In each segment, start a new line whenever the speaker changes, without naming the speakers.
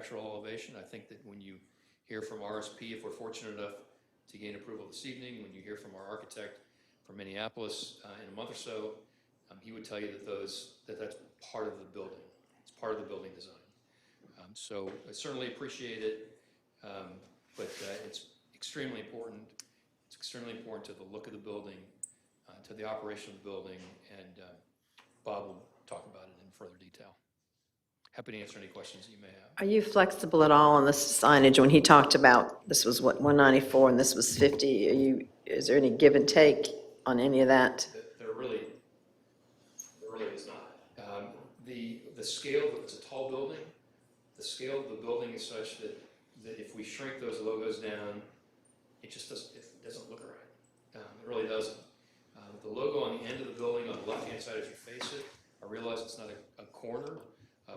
architectural elevation. I think that when you hear from RSP, if we're fortunate enough to gain approval this evening, when you hear from our architect from Minneapolis in a month or so, he would tell you that that's part of the building. It's part of the building design. So I certainly appreciate it, but it's extremely important. It's extremely important to the look of the building, to the operation of the building, and Bob will talk about it in further detail. Happy to answer any questions that you may have.
Are you flexible at all on the signage? When he talked about this was what, 194 and this was 50, is there any give and take on any of that?
There really is not. The scale, it's a tall building. The scale of the building is such that if we shrink those logos down, it doesn't look right. It really doesn't. The logo on the end of the building on the left-hand side as you face it, I realize it's not a corner,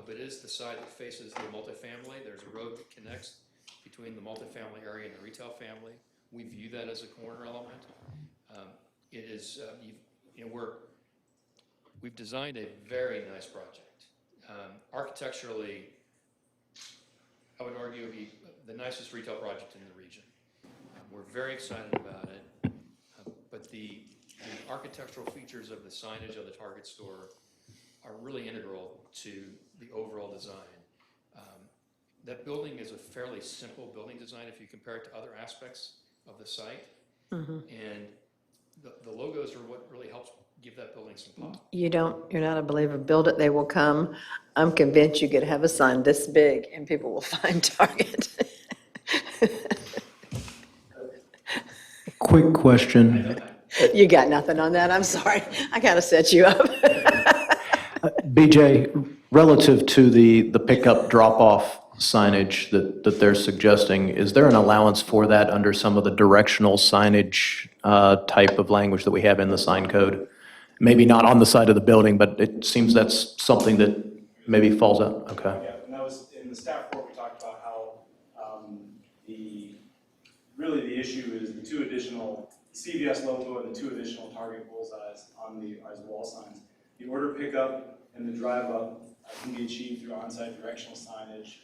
but it is the side that faces the multifamily. There's a road that connects between the multifamily area and the retail family. We view that as a corner element. It is, we've designed a very nice project. Architecturally, I would argue it would be the nicest retail project in the region. We're very excited about it, but the architectural features of the signage of the Target store are really integral to the overall design. That building is a fairly simple building design if you compare it to other aspects of the site, and the logos are what really helps give that building some pop.
You're not a believer, build it, they will come. I'm convinced you could have a sign this big and people will find Target.
Quick question.
You got nothing on that, I'm sorry. I gotta set you up.
BJ, relative to the pickup drop-off signage that they're suggesting, is there an allowance for that under some of the directional signage type of language that we have in the sign code? Maybe not on the side of the building, but it seems that's something that maybe falls out. Okay.
Yeah, and that was in the staff report. We talked about how the issue is the two additional CVS logo and the two additional Target bullseyes on the wall signs. The order pickup and the drive up can be achieved through on-site directional signage,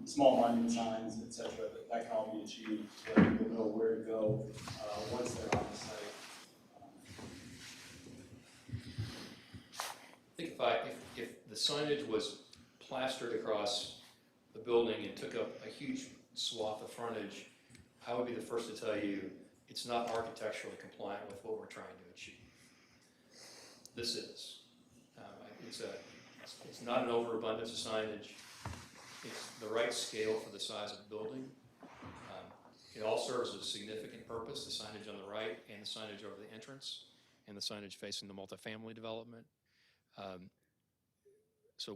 small monument signs, etc. That can all be achieved so that people know where to go once they're on the site.
I think if the signage was plastered across the building and took up a huge swath of frontage, I would be the first to tell you it's not architecturally compliant with what we're trying to achieve. This is. It's not an overabundance of signage. It's the right scale for the size of the building. It all serves a significant purpose, the signage on the right and the signage over the entrance and the signage facing the multifamily development. So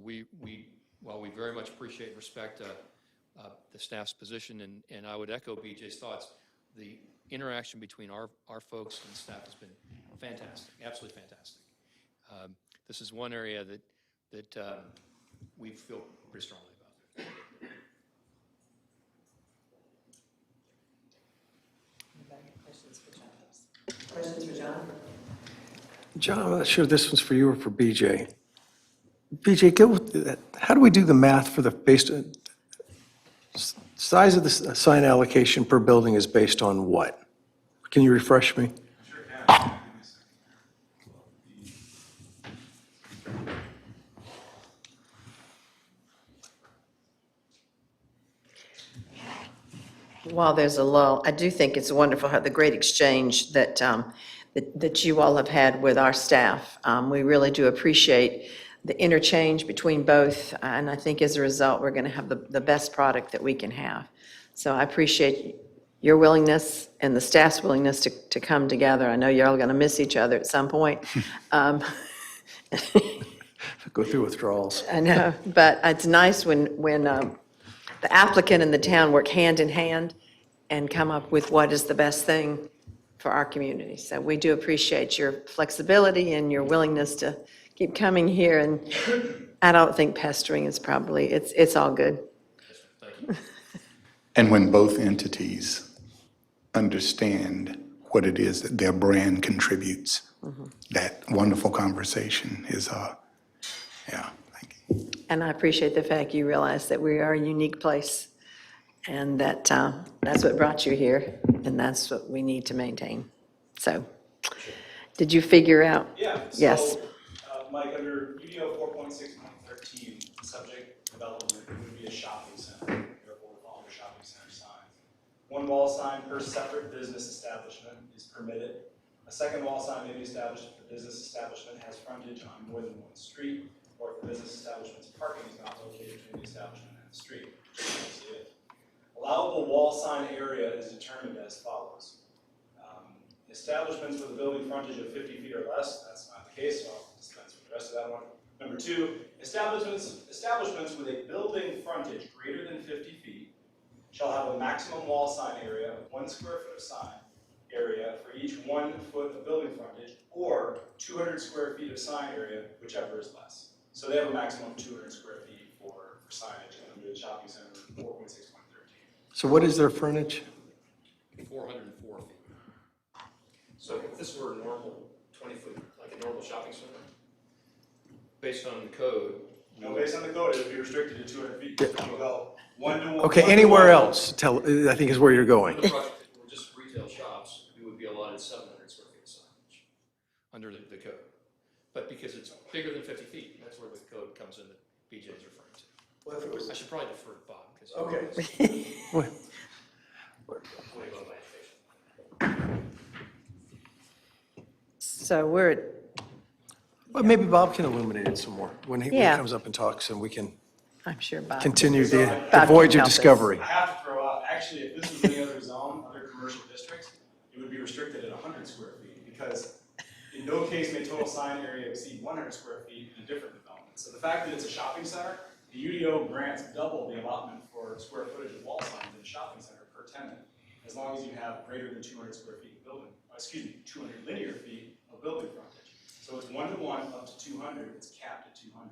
while we very much appreciate and respect the staff's position, and I would echo BJ's thoughts, the interaction between our folks and staff has been fantastic, absolutely fantastic. This is one area that we feel pretty strongly about.
Questions for John?
John, I'm not sure if this one's for you or for BJ. BJ, get with that. How do we do the math for the size of the sign allocation per building is based on what? Can you refresh me?
Sure can.
While there's a lull, I do think it's wonderful how the great exchange that you all have had with our staff. We really do appreciate the interchange between both, and I think as a result, we're going to have the best product that we can have. So I appreciate your willingness and the staff's willingness to come together. I know you're all going to miss each other at some point.
Go through withdrawals.
I know, but it's nice when the applicant and the town work hand in hand and come up with what is the best thing for our community. So we do appreciate your flexibility and your willingness to keep coming here, and I don't think pestering is probably, it's all good.
Thank you.
And when both entities understand what it is that their brand contributes, that wonderful conversation is, yeah, thank you.
And I appreciate the fact you realize that we are a unique place and that that's what brought you here and that's what we need to maintain. So, did you figure out?
Yeah,
Yes.
so, Mike, under UDO 4.6.13, subject development would be a shopping center, therefore all the shopping center signs. One wall sign per separate business establishment is permitted. A second wall sign may be established if the business establishment has frontage on more than one street, or if the business establishment's parking is not located between the establishment and the street. Allowable wall sign area is determined as follows. Establishments with a building frontage of 50 feet or less, that's not the case, so I'll dispense with the rest of that one. Number two, establishments with a building frontage greater than 50 feet shall have a maximum wall sign area of 1 square foot of sign area for each 1 foot of building frontage, or 200 square feet of sign area, whichever is less. So they have a maximum of 200 square feet for signage under the shopping center 4.6.13.
So what is their frontage?
404 feet. So if this were a normal 20-foot, like a normal shopping center, based on the code.
No, based on the code, it would be restricted to 200 feet. You can go 1 to 1.
Okay, anywhere else, I think is where you're going.
Under the project, if it were just retail shops, we would be allotted 700 square feet of signage under the code. But because it's bigger than 50 feet, that's where the code comes in that BJ is referring to.
Well, if it was,
I should probably defer to Bob, because.
okay. Well,
So we're at
Well, maybe Bob can illuminate it some more when he
Yeah.
comes up and talks, and we can
I'm sure Bob.
continue the
Bob
voyage
can
of
help us.
discovery.
I have to throw out, actually, if this was any other zone, other commercial districts, it would be restricted at 100 square feet, because in no case may total sign area exceed 100 square feet in a different development. So the fact that it's a shopping center, the UDO grants double the allotment for square footage of wall signs in a shopping center per tenant, as long as you have greater than 200 square feet of building, 200 linear feet of building frontage. So it's 1 to 1 up to 200, it's capped at 200.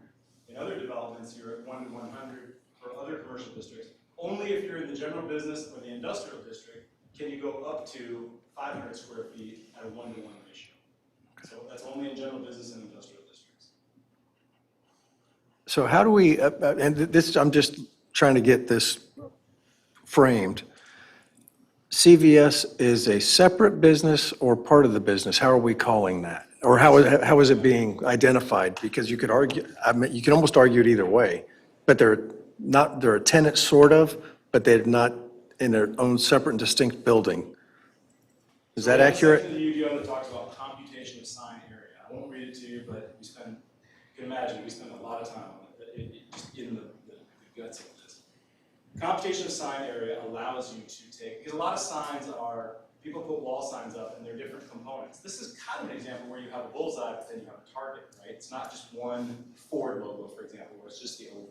In other developments, you're at 1 to 100 for other commercial districts. Only if you're in the general business or the industrial district can you go up to 500 square feet at a 1 to 1 ratio. So that's only in general business and industrial districts.
So how do we, and this, I'm just trying to get this framed. CVS is a separate business or part of the business? How are we calling that? Or how is it being identified? Because you could argue, I mean, you can almost argue it either way, but they're a tenant sort of, but they're not in their own separate and distinct building. Is that accurate?
Section of the UDO that talks about computation of sign area. I won't read it to you, but you can imagine, we spend a lot of time on it, just in the guts of this. Computation of sign area allows you to take, because a lot of signs are, people put wall signs up and they're different components. This is kind of an example where you have a bullseye, but then you have a target, right? It's not just one Ford logo, for example, where it's just the oval.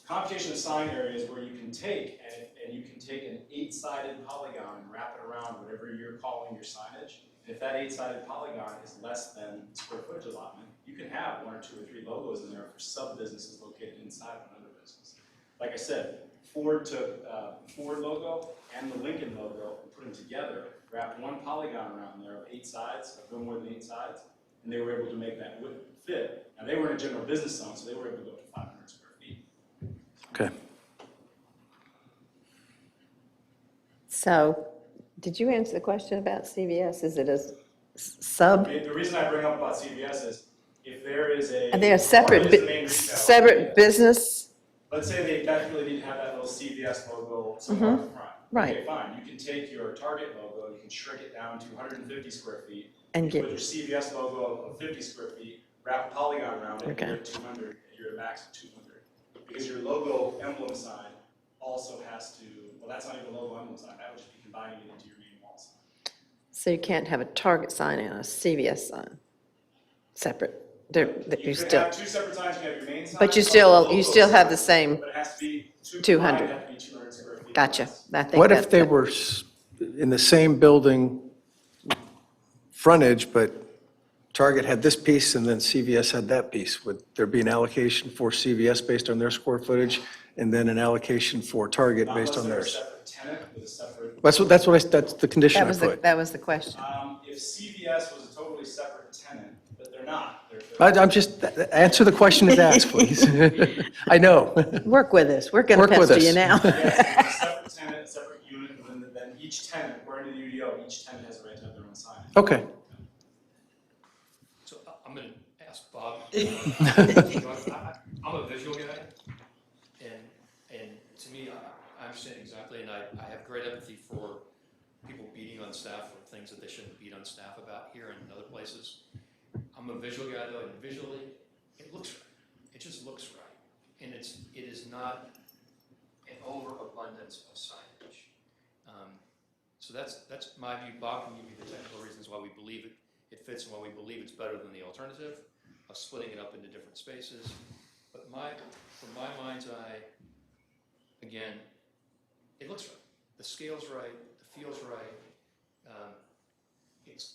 Computation of sign area is where you can take, and you can take an 8-sided polygon and wrap it around whatever you're calling your signage. And if that 8-sided polygon is less than square footage allotment, you can have 1 or 2 or 3 logos in there for sub-businesses located inside of another business. Like I said, Ford took Ford logo and the Lincoln logo and put them together, wrapped 1 polygon around there of 8 sides, of no more than 8 sides, and they were able to make that fit. Now they were in a general business zone, so they were able to go up to 500 square feet.
Okay.
So, did you answer the question about CVS? Is it a sub?
The reason I bring up about CVS is if there is a.
Are they a separate,
Ford is the main retailer.
separate business?
Let's say they definitely need to have that little CVS logo somewhere up front.
Right.
Okay, fine, you can take your Target logo, you can shrink it down to 150 square feet.
And
you
get-
put your CVS logo of 50 square feet, wrap a polygon around it, and
Okay.
you're at 200, you're at a max of 200. Because your logo emblem sign also has to, well, that's not even a logo emblem sign, that would just be combining it into your main wall sign.
So you can't have a Target sign and a CVS sign, separate? They're,
You
you
can
still,
have 2 separate signs, you can have your main sign.
but you
plus
still,
the
you
logo
still have
sign,
the same,
But it has to be,
200.
have to be 200 square feet. or
gotcha.
less.
I think
What if
that's
they
good.
were in the same building frontage, but Target had this piece and then CVS had that piece? Would there be an allocation for CVS based on their square footage and then an allocation for Target
Not
based
unless
on
they're a
theirs?
separate tenant with a separate.
That's the condition I put.
That was the question.
If CVS was a totally separate tenant, but they're not, they're
I'm just, answer the question as asked, please. I know.
Work with us. We're going to
Work with
pester you
us.
now.
Yes, it's a separate tenant, a separate unit, and then each tenant, according to the UDO, each tenant has a right to have their own sign.
Okay.
So I'm going to ask Bob. I'm a visual guy, and to me, I understand exactly, and I have great empathy for people beating on staff for things that they shouldn't beat on staff about here and in other places. I'm a visual guy though, and visually, it looks right. It just looks right, and it is not an overabundance of signage. So that's my view. Bob can give you the technical reasons why we believe it fits and why we believe it's better than the alternative of splitting it up into different spaces. But from my mind's eye, again, it looks right. The scale's right. The feel's right. It's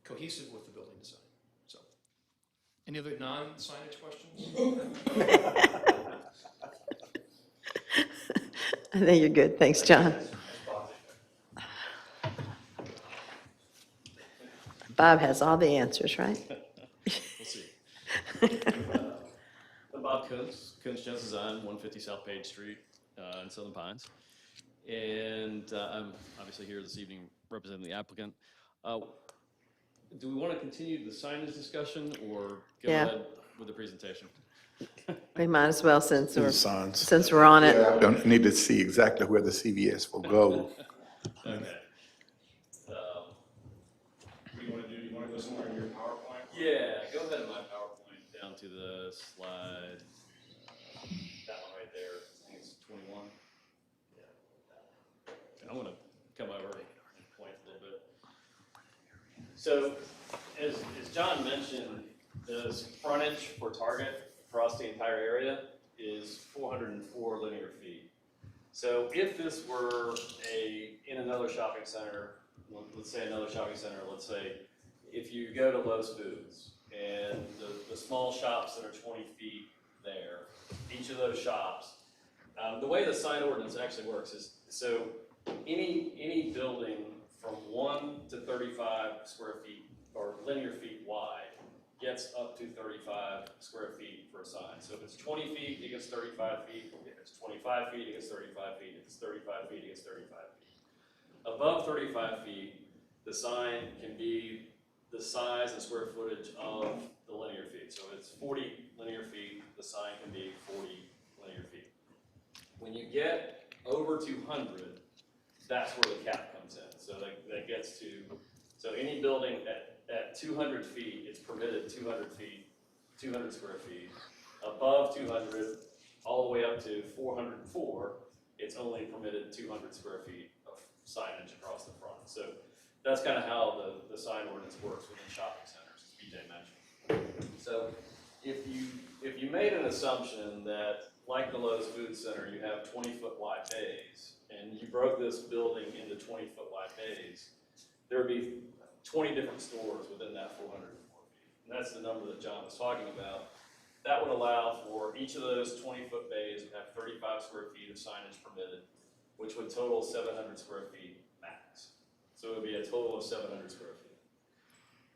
cohesive with the building design. So, any other non-signage questions?
I think you're good. Thanks, John. Bob has all the answers, right?
We'll see. I'm Bob Kuntz, Gens Design, 150 South Page Street in Southern Pines. And I'm obviously here this evening representing the applicant. Do we want to continue the signage discussion or go
Yeah.
ahead with the presentation?
We might as well since we're
Signs.
on it.
I don't need to see exactly where the CVS will go.
Okay.
What do you want to do? You want to go somewhere in your PowerPoint?
Yeah, go ahead in my PowerPoint down to the slide. That one right there. I think it's 21. Yeah. I'm going to come over and point a little bit. So, as John mentioned, the frontage for Target across the entire area is 404 linear feet. So if this were in another shopping center, let's say another shopping center, let's say if you go to Lowe's Foods and the small shops that are 20 feet there, each of those shops, the way the sign ordinance actually works is, so any building from 1 to 35 square feet or linear feet wide gets up to 35 square feet for a sign. So if it's 20 feet, it gets 35 feet. If it's 25 feet, it gets 35 feet. If it's 35 feet, it gets 35 feet. Above 35 feet, the sign can be the size and square footage of the linear feet. So if it's 40 linear feet, the sign can be 40 linear feet. When you get over 200, that's where the cap comes in. So that gets to, so any building at 200 feet, it's permitted 200 feet, 200 square feet. Above 200, all the way up to 404, it's only permitted 200 square feet of signage across the front. So that's kind of how the sign ordinance works within shopping centers, as BJ mentioned. So if you made an assumption that, like the Lowe's Food Center, you have 20-foot wide bays, and you broke this building into 20-foot wide bays, there would be 20 different stores within that 404 feet. And that's the number that John was talking about. That would allow for each of those 20-foot bays to have 35 square feet of signage permitted, which would total 700 square feet max. So it would be a total of 700 square feet.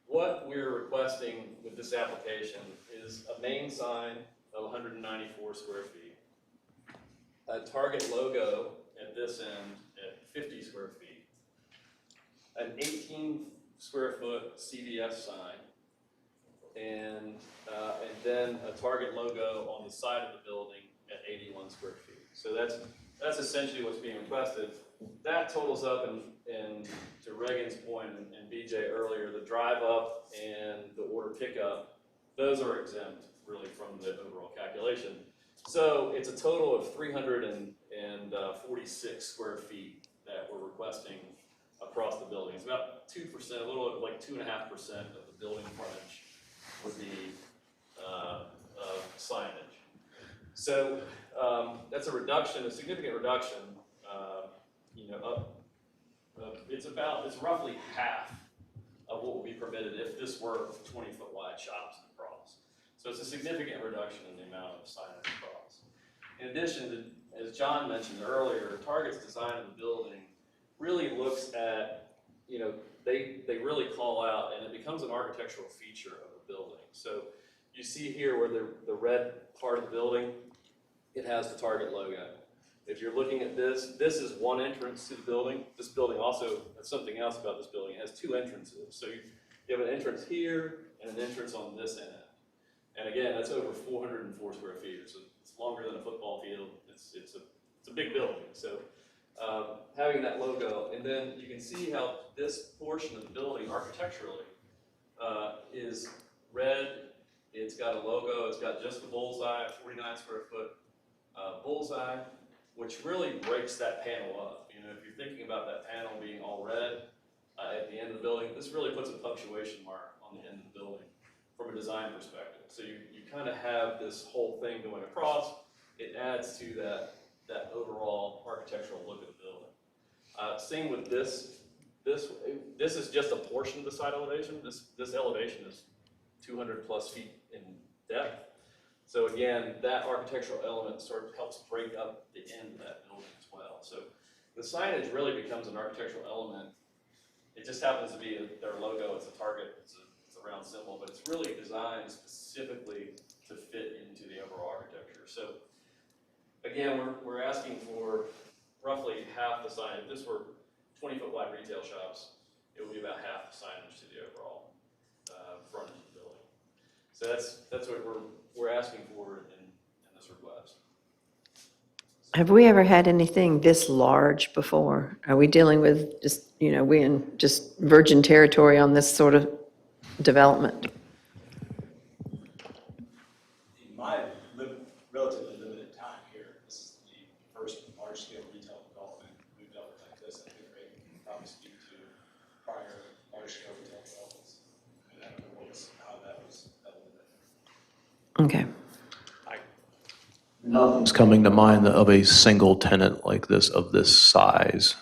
What we're requesting with this application is a main sign of 194 square feet, a Target logo at this end at 50 square feet, an 18 square foot CVS sign, and then a Target logo on the side of the building at 81 square feet. So that's essentially what's being requested. That totals up, and to Reagan's point and BJ earlier, the drive up and the order pickup, those are exempt really from the overall calculation. So it's a total of 346 square feet that we're requesting across the building. It's about 2%, a little like 2.5% of the building frontage would be signage. So that's a reduction, a significant reduction. It's roughly half of what would be permitted if this were 20-foot wide shops across. So it's a significant reduction in the amount of signage across. In addition, as John mentioned earlier, Target's design of the building really looks at, they really call out, and it becomes an architectural feature of a building. So you see here where the red part of the building, it has the Target logo. If you're looking at this, this is one entrance to the building. This building also, that's something else about this building, it has two entrances. So you have an entrance here and an entrance on this end. And again, that's over 404 square feet. So it's longer than a football field. It's a big building. So having that logo, and then you can see how this portion of the building architecturally is red. It's got a logo. It's got just the bullseye, 49 square foot bullseye, which really breaks that panel up. You know, if you're thinking about that panel being all red at the end of the building, this really puts a punctuation mark on the end of the building from a design perspective. So you kind of have this whole thing going across. It adds to that overall architectural look of the building. Same with this. This is just a portion of the side elevation. This elevation is 200 plus feet in depth. So again, that architectural element sort of helps break up the end of that building as well. So the signage really becomes an architectural element. It just happens to be their logo. It's a Target. It's a round symbol, but it's really designed specifically to fit into the overall architecture. So again, we're asking for roughly half the signage. If this were 20-foot wide retail shops, it would be about half the signage to the overall front of the building. So that's what we're asking for in this request.
Have we ever had anything this large before? Are we dealing with just, we in just virgin territory on this sort of development?
In my relatively limited time here, this is the first large-scale retail development we've dealt with like this. I think Ray can probably speak to prior large-scale retail developments. And I don't know how that was dealt with.
Okay.
Nothing's coming to mind of a single tenant like this, of this size.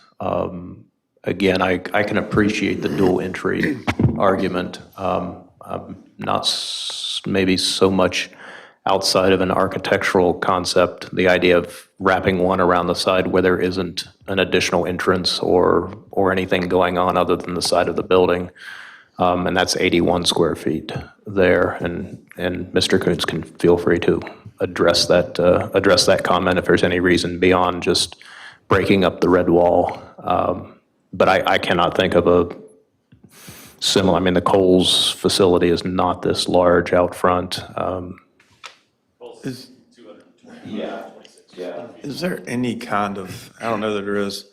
Again, I can appreciate the dual entry argument. I'm not maybe so much outside of an architectural concept, the idea of wrapping one around the side where there isn't an additional entrance or anything going on other than the side of the building. And that's 81 square feet there. And Mr. Koontz can feel free to address that comment if there's any reason beyond just breaking up the red wall. But I cannot think of a similar, I mean, the Kohl's facility is not this large out front.
Is 220, 26.
Is there any kind of, I don't know that there is,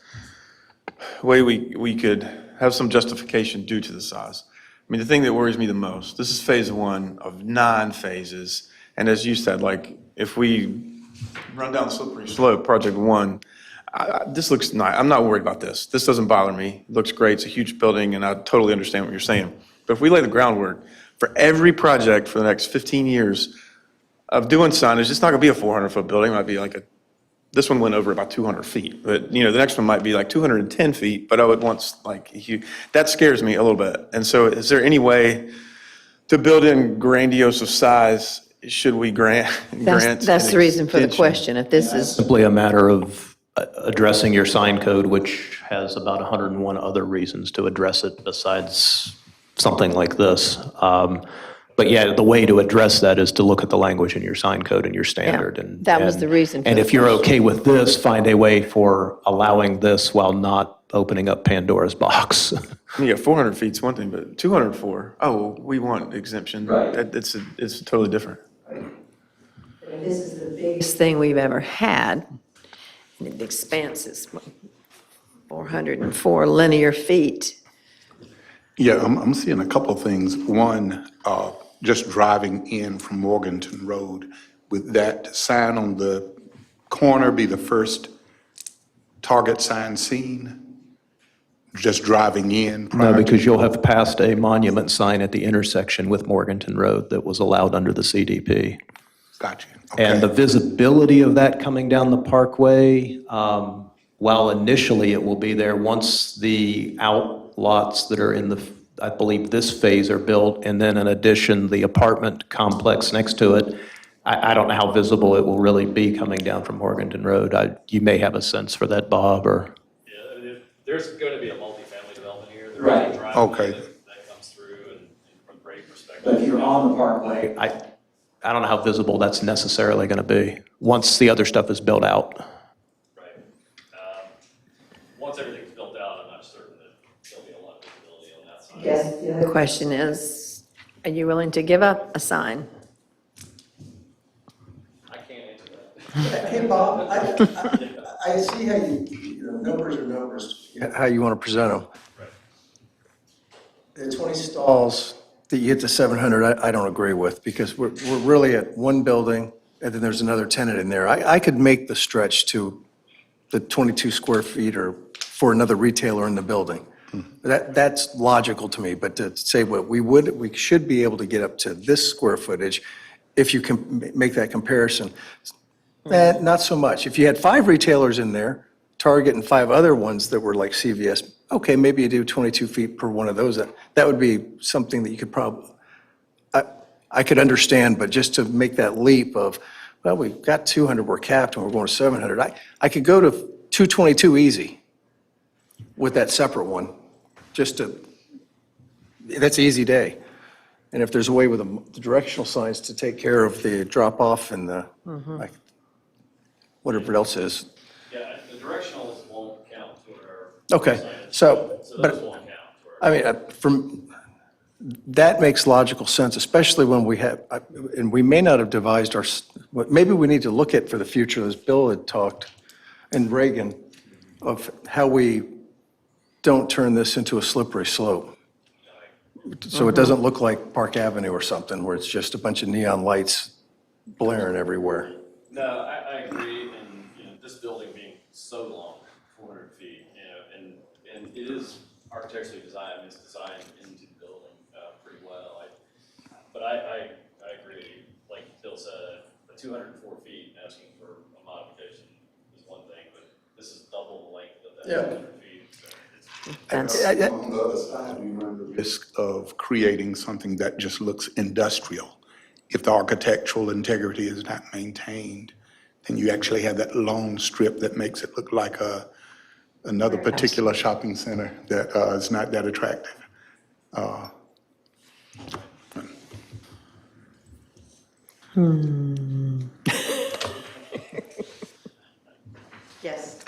way we could have some justification due to the size? I mean, the thing that worries me the most, this is phase one of 9 phases. And as you said, like, if we run down the slippery slope, project one, this looks nice. I'm not worried about this. This doesn't bother me. It looks great. It's a huge building, and I totally understand what you're saying. But if we lay the groundwork for every project for the next 15 years of doing signage, it's not going to be a 400-foot building. It might be like this one went over about 200 feet. But, the next one might be like 210 feet, but I would want, like, that scares me a little bit. And so is there any way to build in grandiose of size? Should we grant?
That's the reason for the question. If this is,
Simply a matter of addressing your sign code, which has about 101 other reasons to address it besides something like this. But yeah, the way to address that is to look at the language in your sign code and your standard. And
that was the reason for
And
the
if you're
question.
okay with this, find a way for allowing this while not opening up Pandora's box.
Yeah, 400 feet's one thing, but 204, oh, we want exemption.
Right.
It's totally different.
this is the biggest thing we've ever had. And the expanse is 404 linear feet.
Yeah, I'm seeing a couple of things. One, just driving in from Morganton Road, would that sign on the corner be the first Target sign seen? Just driving in?
No,
prior to-
because you'll have passed a monument sign at the intersection with Morganton Road that was allowed under the CDP.
Gotcha.
And the
Okay.
visibility of that coming down the parkway, while initially it will be there, once the outlots that are in I believe this phase are built, and then in addition, the apartment complex next to it, I don't know how visible it will really be coming down from Morganton Road. You may have a sense for that, Bob, or?
Yeah, I mean, there's going to be a multifamily development here. There
Right.
is a driveway
Okay.
that comes through and from a grade perspective.
But if you're on the parkway,
I don't know how visible that's necessarily going to be, once the other stuff is built out.
Right. Once everything's built out, I'm not certain that there'll be a lot of visibility on that side.
yes, the other question is, are you willing to give up a sign?
I can't answer that.
Hey, Bob, I see how numbers are numbers. How you want to present them.
Right.
The 20 stalls that you hit the 700, I don't agree with, because we're really at one building, and then there's another tenant in there. I could make the stretch to the 22 square feet or for another retailer in the building. That's logical to me, but to say what we should be able to get up to this square footage, if you can make that comparison. Not so much. If you had 5 retailers in there, Target and 5 other ones that were like CVS, okay, maybe you do 22 feet per one of those. That would be something that you could probably, I could understand, but just to make that leap of, well, we've got 200, we're capped, and we're going to 700. I could go to 222 easy with that separate one, that's an easy day. And if there's a way with the directional signs to take care of the drop-off and the, like, whatever else is.
Yeah, the directionals won't count toward our.
Okay,
signage.
so,
So those
but,
won't count toward.
I mean, that makes logical sense, especially when we have, and we may not have devised maybe we need to look at for the future, as Bill had talked, and Reagan, of how we don't turn this into a slippery slope. So it doesn't look like Park Avenue or something, where it's just a bunch of neon lights blaring everywhere.
No, I agree, and, this building being so long, 400 feet, and it is architecturally designed, it's designed into the building, pretty well. But I agree, like Bill said, the 204 feet asking for a modification is one thing, but this is double the length of that
Yeah.
200 feet, so it's.
That's,
On the other side, we run the risk of creating something that just looks industrial. If the architectural integrity is not maintained, then you actually have that long strip that makes it look like another particular shopping center that is not that attractive.
yes.
I'm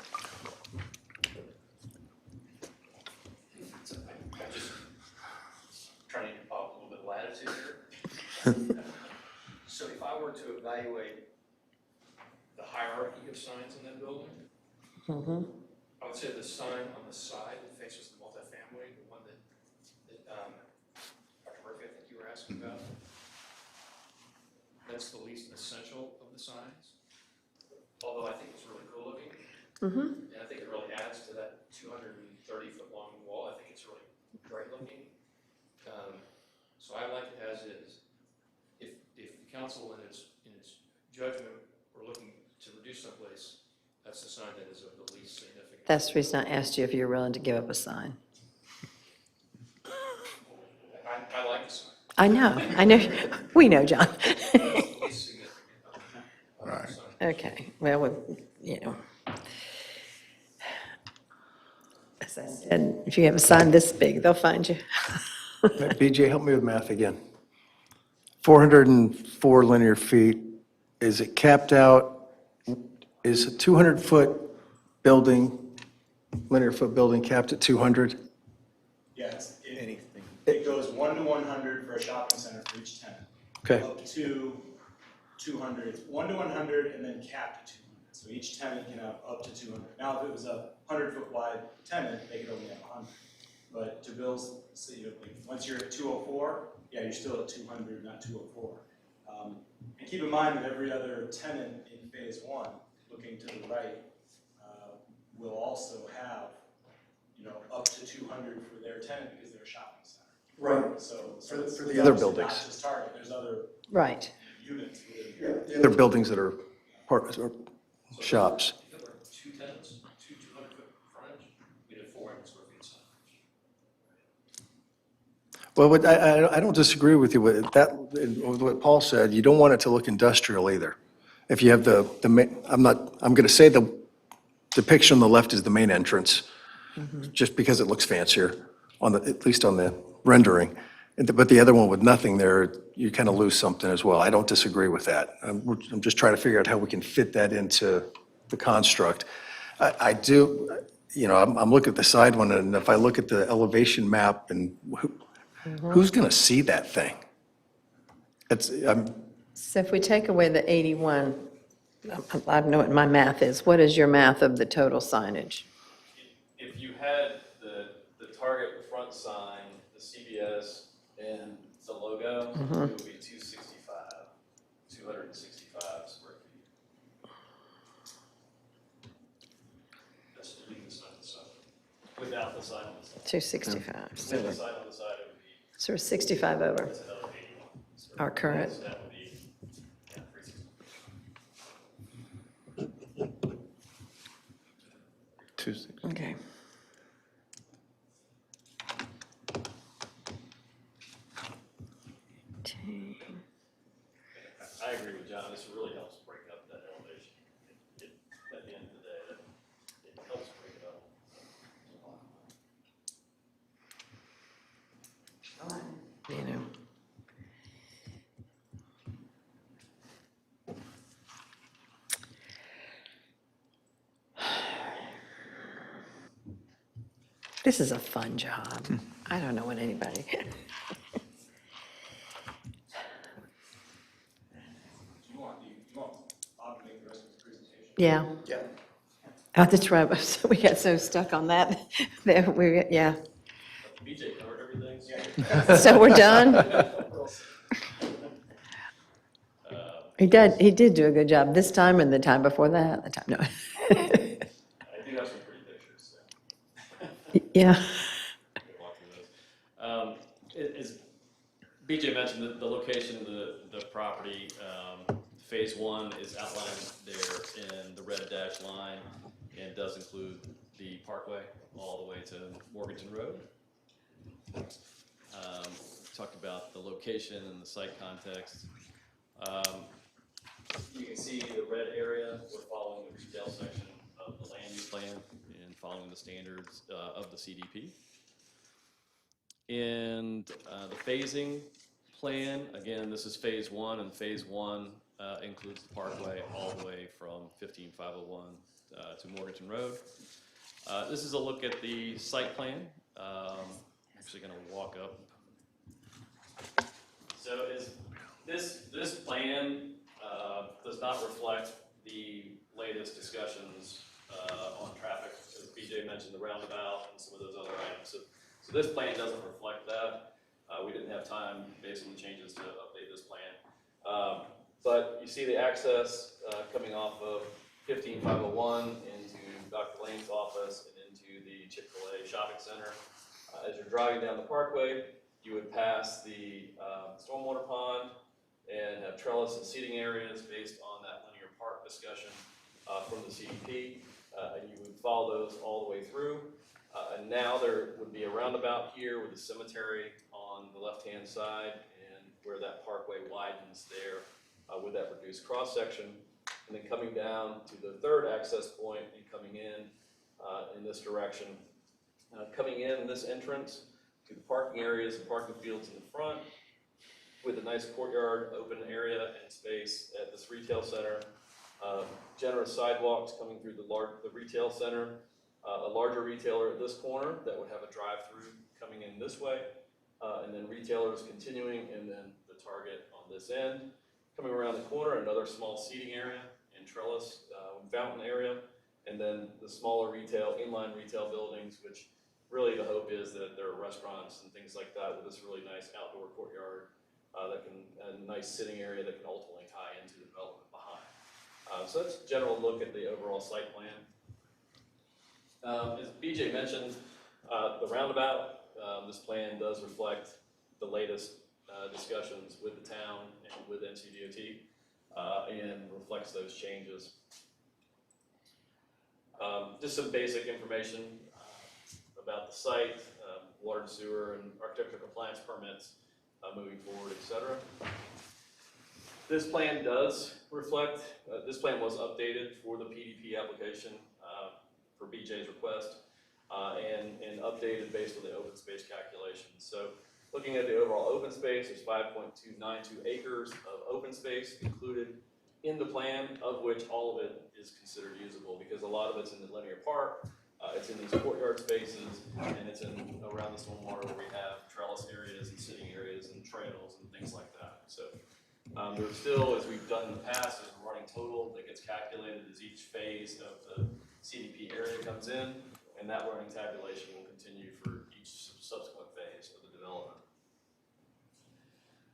just trying to give Bob a little bit of latitude here. So if I were to evaluate the hierarchy of signs in that building, I would say the sign on the side that faces the multifamily, the one that Dr. Murphy, I think you were asking about, that's the least essential of the signs. Although I think it's really cool looking. And I think it really adds to that 230-foot long wall. I think it's really great looking. So I like it as is. If the council in its judgment were looking to reduce someplace, that's the sign that is of the least significant.
That's the reason I asked you if you're willing to give up a sign.
I like the sign.
I know, we know, John.
It's the least significant. of the sign.
Okay, well, as I said, if you have a sign this big, they'll find you.
BJ, help me with math again. 404 linear feet, is it capped out? Is a 200-foot building, linear foot building capped at 200?
Yes, it goes 1 to 100 for a shopping center for each tenant.
Okay.
Up to 200, it's 1 to 100 and then capped at 200. So each tenant can have up to 200. Now, if it was a 100-foot wide tenant, they could only have 100. But to Bill's, so once you're at 204, yeah, you're still at 200, not 204. And keep in mind that every other tenant in phase 1, looking to the right, will also have, up to 200 for their tenant because they're a shopping center.
Right.
So
For the
it's
other
obviously
buildings.
Not just Target, there's other
Right.
units within here.
The other buildings that are part, or shops.
If there were 2 tenants, 2 200-foot frontage, we'd have 400 square feet signage.
Well, I don't disagree with you with that, with what Paul said. You don't want it to look industrial either. If you have I'm going to say the depiction on the left is the main entrance, just because it looks fancier. at least on the rendering. But the other one with nothing there, you kind of lose something as well. I don't disagree with that. I'm just trying to figure out how we can fit that into the construct. I do, I'm looking at the side one, and if I look at the elevation map, and who's going to see that thing?
So if we take away the 81, I know what my math is. What is your math of the total signage?
If you had the Target front sign, the CVS, and the logo, it would be 265 square feet.
That's to leave the sign on the side.
Without the sign on the side.
265. So
With the
we're
sign on the side, it would be,
so we're 65 over
that's another 81. So
our current.
that would be, yeah, 360.
260.
Okay.
I agree with John, this really helps break up that elevation. At the end of the day, it helps break it up.
You know. This is a fun job. I don't know what anybody.
You want Bob to make the rest of his presentation?
Yeah. Yeah. Oh, that's right. So we got so stuck on that. There, yeah.
BJ covered everything, so.
So we're done? He did do a good job this time and the time before that, the time, no.
I do have some pretty pictures, so.
Yeah.
We'll walk through those. As BJ mentioned, the location of the property, phase one is outlined there in the red dashed line and does include the parkway all the way to Morganton Road. Talked about the location and the site context. You can see the red area, we're following the retail section of the land use plan and following the standards of the CDP. And the phasing plan, again, this is phase one, and phase one includes the parkway all the way from 15501 to Morganton Road. This is a look at the site plan. I'm actually going to walk up. So this plan does not reflect the latest discussions on traffic, as BJ mentioned, the roundabout and some of those other items. So this plan doesn't reflect that. We didn't have time, based on the changes, to update this plan. But you see the access coming off of 15501 into Dr. Lane's office and into the Chick-fil-A shopping center. As you're driving down the parkway, you would pass the stormwater pond and have trellis and seating areas based on that linear park discussion from the CDP. And you would follow those all the way through. And now there would be a roundabout here with the cemetery on the left-hand side, and where that parkway widens there with that reduced cross-section. And then coming down to the third access point and coming in this direction. Coming in this entrance to the parking areas and parking fields in the front, with a nice courtyard, open area and space at this retail center. Generous sidewalks coming through the retail center. A larger retailer at this corner that would have a drive-through coming in this way. And then retailers continuing, and then the Target on this end. Coming around the corner, another small seating area and trellis fountain area. And then the smaller inline retail buildings, which really the hope is that there are restaurants and things like that with this really nice outdoor courtyard a nice sitting area that can ultimately tie into the development behind. So that's a general look at the overall site plan. As BJ mentioned, the roundabout, this plan does reflect the latest discussions with the town and with NCDOT and reflects those changes. Just some basic information about the site, water and sewer and architectural compliance permits moving forward, etc. This plan does reflect, this plan was updated for the PDP application for BJ's request. and updated based on the open space calculations. So looking at the overall open space, there's 5.292 acres of open space included in the plan, of which all of it is considered usable, because a lot of it's in the linear park, it's in these courtyard spaces, and it's in around the stormwater where we have trellis areas and sitting areas and trails and things like that. So there's still, as we've done in the past, there's a running total that gets calculated as each phase of the CDP area comes in, and that running tabulation will continue for each subsequent phase of the development.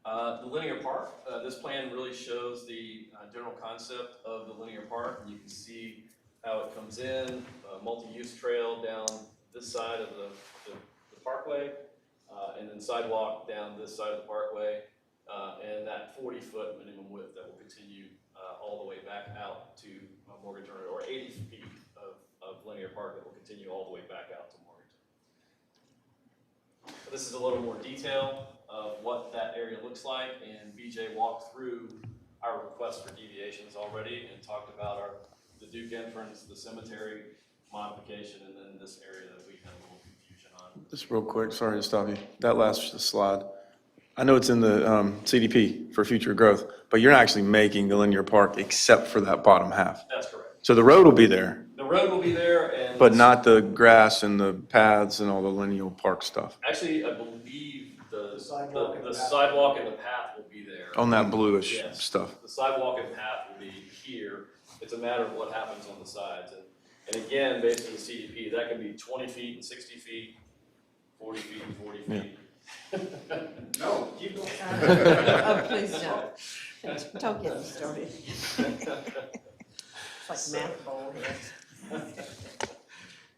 The linear park, this plan really shows the general concept of the linear park. You can see how it comes in, a multi-use trail down this side of the parkway, and then sidewalk down this side of the parkway, and that 40-foot minimum width that will continue all the way back out to Morgan Turner, or 80 feet of linear park that will continue all the way back out to Morganton. This is a little more detail of what that area looks like, and BJ walked through our request for deviations already and talked about the Duke entrance, the cemetery modification, and then this area that we had a little confusion on.
Just real quick, sorry to stop you. That last slide, I know it's in the CDP for future growth, but you're not actually making the linear park except for that bottom half.
That's correct.
So the road will be there,
The road will be there, and
but not the grass and the paths and all the linear park stuff
actually, I believe the sidewalk and the path will be there.
on that bluish
Yes.
stuff.
The sidewalk and path will be here. It's a matter of what happens on the sides. And again, based on the CDP, that can be 20 feet and 60 feet, 40 feet and 40 feet. No, keep going.
Oh, please don't. Don't get me started. It's like math bowl here.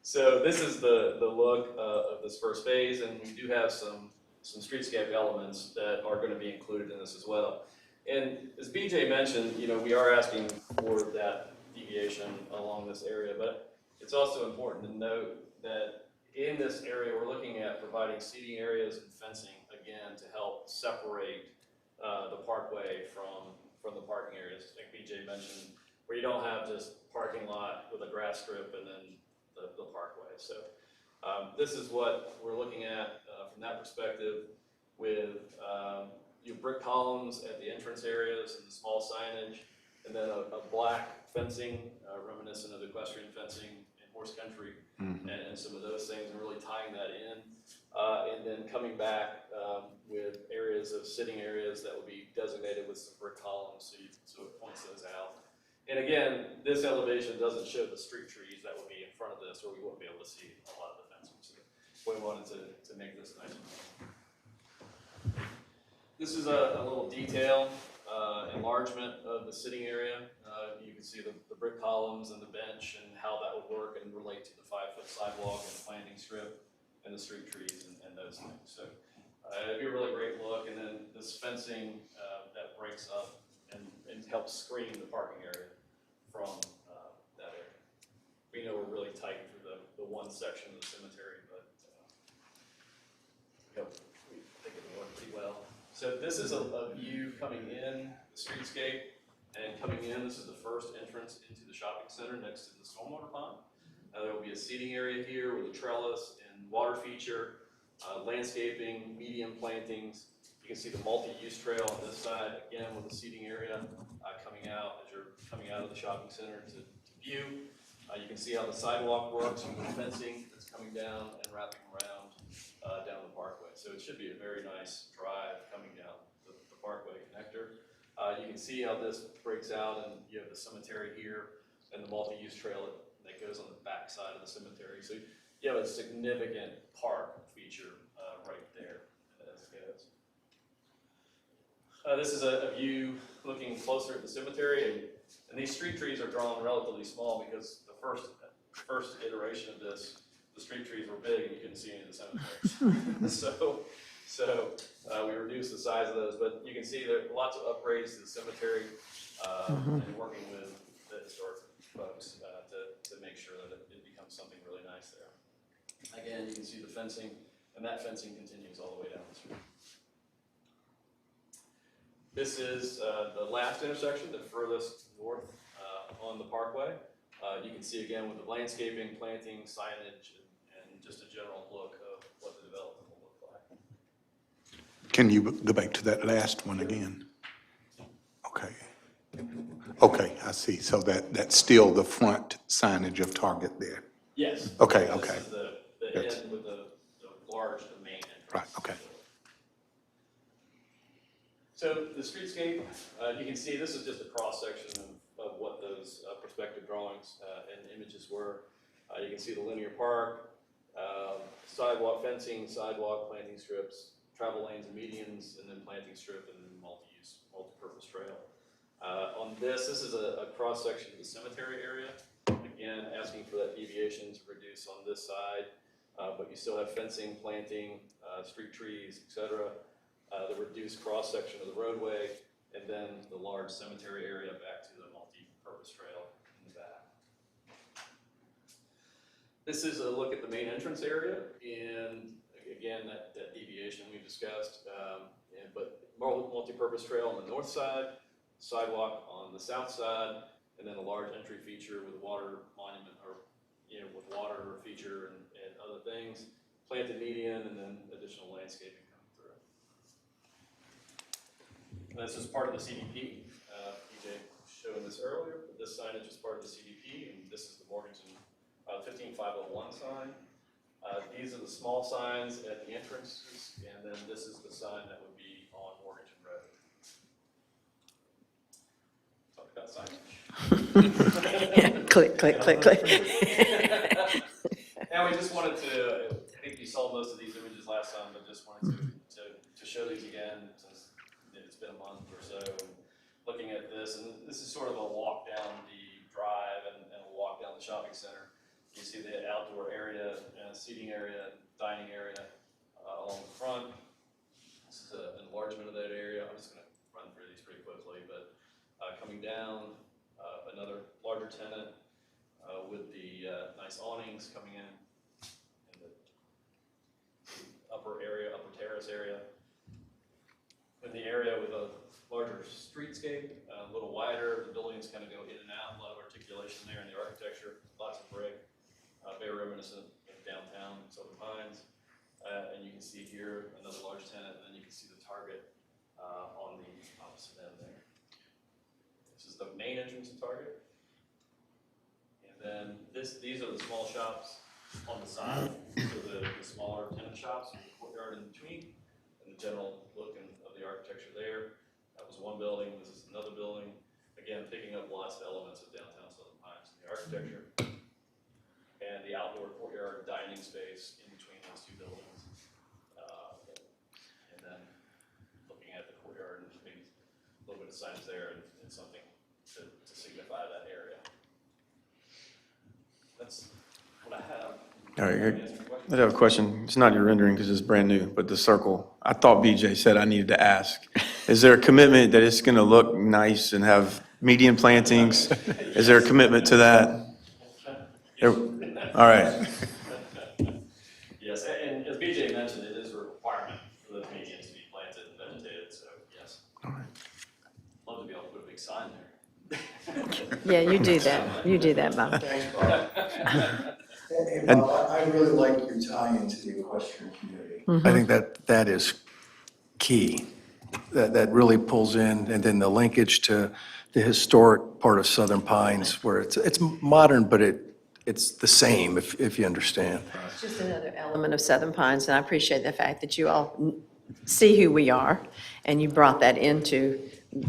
So this is the look of this first phase, and we do have some streetscape elements that are going to be included in this as well. And as BJ mentioned, we are asking for that deviation along this area, but it's also important to note that in this area, we're looking at providing seating areas and fencing, again, to help separate the parkway from the parking areas, like BJ mentioned, where you don't have just parking lot with a grass strip and then the parkway. So this is what we're looking at from that perspective, with your brick columns at the entrance areas and the small signage, and then a black fencing reminiscent of equestrian fencing in horse country, and some of those things, and really tying that in. And then coming back with areas of sitting areas that will be designated with some brick columns, so it points those out. And again, this elevation doesn't show the street trees that would be in front of this, or we wouldn't be able to see a lot of the fencing. So we wanted to make this nice. This is a little detail enlargement of the sitting area. You can see the brick columns and the bench and how that would work and relate to the 5-foot sidewalk and the planting strip and the street trees and those things. So it'd be a really great look. And then this fencing that breaks up and helps screen the parking area from that area. We know we're really tight through the one section of the cemetery, but we think it'll work pretty well. So this is a view coming in the streetscape, and coming in, this is the first entrance into the shopping center next to the stormwater pond. There will be a seating area here with a trellis and water feature, landscaping, medium plantings. You can see the multi-use trail on this side, again with the seating area coming out as you're coming out of the shopping center to view. You can see how the sidewalk works with the fencing that's coming down and wrapping around down the parkway. So it should be a very nice drive coming down the parkway connector. You can see how this breaks out, and you have the cemetery here and the multi-use trail that goes on the back side of the cemetery. So you have a significant park feature right there as it goes. This is a view looking closer at the cemetery, and these street trees are drawn relatively small because the first iteration of this, the street trees were big and you couldn't see any of the cemeteries. So we reduced the size of those, but you can see there are lots of upgrades to the cemetery and working with the historic folks to make sure that it becomes something really nice there. Again, you can see the fencing, and that fencing continues all the way down the street. This is the last intersection, the furthest north on the parkway. You can see again with the landscaping, planting, signage, and just a general look of what the development will look like.
Can you go back to that last one again? Okay. Okay, I see. So that's still the front signage of Target there.
Yes.
Okay,
This
okay.
is the
That's-
end with the large, the main entrance.
Right, okay.
So the streetscape, you can see this is just a cross-section of what those perspective drawings and images were. You can see the linear park, sidewalk fencing, sidewalk planting strips, travel lanes and medians, and then planting strip and then multi-use, multi-purpose trail. On this is a cross-section of the cemetery area. Again, asking for that deviation to reduce on this side, but you still have fencing, planting, street trees, et cetera. The reduced cross-section of the roadway, and then the large cemetery area back to the multi-purpose trail in the back. This is a look at the main entrance area, and again, that deviation we discussed, but multi-purpose trail on the north side, sidewalk on the south side, and then a large entry feature with water monument, or, with water feature and other things, planted median, and then additional landscaping coming through. And this is part of the CDP. PJ showed this earlier, but this signage is part of the CDP, and this is the Morganton 15501 sign. These are the small signs at the entrances, and then this is the sign that would be on Morganton Road. Talk about signage.
Click, click, click, click.
And we just wanted to, I think you saw most of these images last time, but just wanted to show these again since it's been a month or so. Looking at this, and this is sort of a walk down the drive and a walk down the shopping center. You see the outdoor area, seating area, dining area along the front. This is an enlargement of that area. I'm just going to run through these pretty quickly, but coming down, another larger tenant with the nice awnings coming in the upper terrace area. In the area with a larger streetscape, a little wider, the buildings kind of go in and out, a lot of articulation there in the architecture, lots of brick, very reminiscent of downtown Southern Pines. And you can see here another large tenant, and then you can see the Target on the opposite end there. This is the main entrance to Target. And then these are the small shops on the side, so the smaller tenant shops, and the courtyard in between, and the general look of the architecture there. That was one building, this is another building. Again, picking up lots of elements of downtown Southern Pines in the architecture. And the outdoor courtyard dining space in between those two buildings. And then looking at the courtyard and maybe a little bit of signs there and something to signify that area. That's what I have.
All right, I have a question. It's not your rendering because it's brand new, but the circle, I thought BJ said I needed to ask. Is there a commitment that it's going to look nice and have median plantings? Is there a commitment to that? All right.
Yes, and as BJ mentioned, it is a requirement for the medians to be planted and vegetated, so yes.
All right.
Love to be able to put a big sign there.
Yeah, you do that. You do that, Bob.
And Bob, I really like your tie into the equestrian community.
I think that is key. That really pulls in, and then the linkage to the historic part of Southern Pines, where it's modern, but it's the same, if you understand.
It's just another element of Southern Pines, and I appreciate the fact that you all see who we are, and you brought that into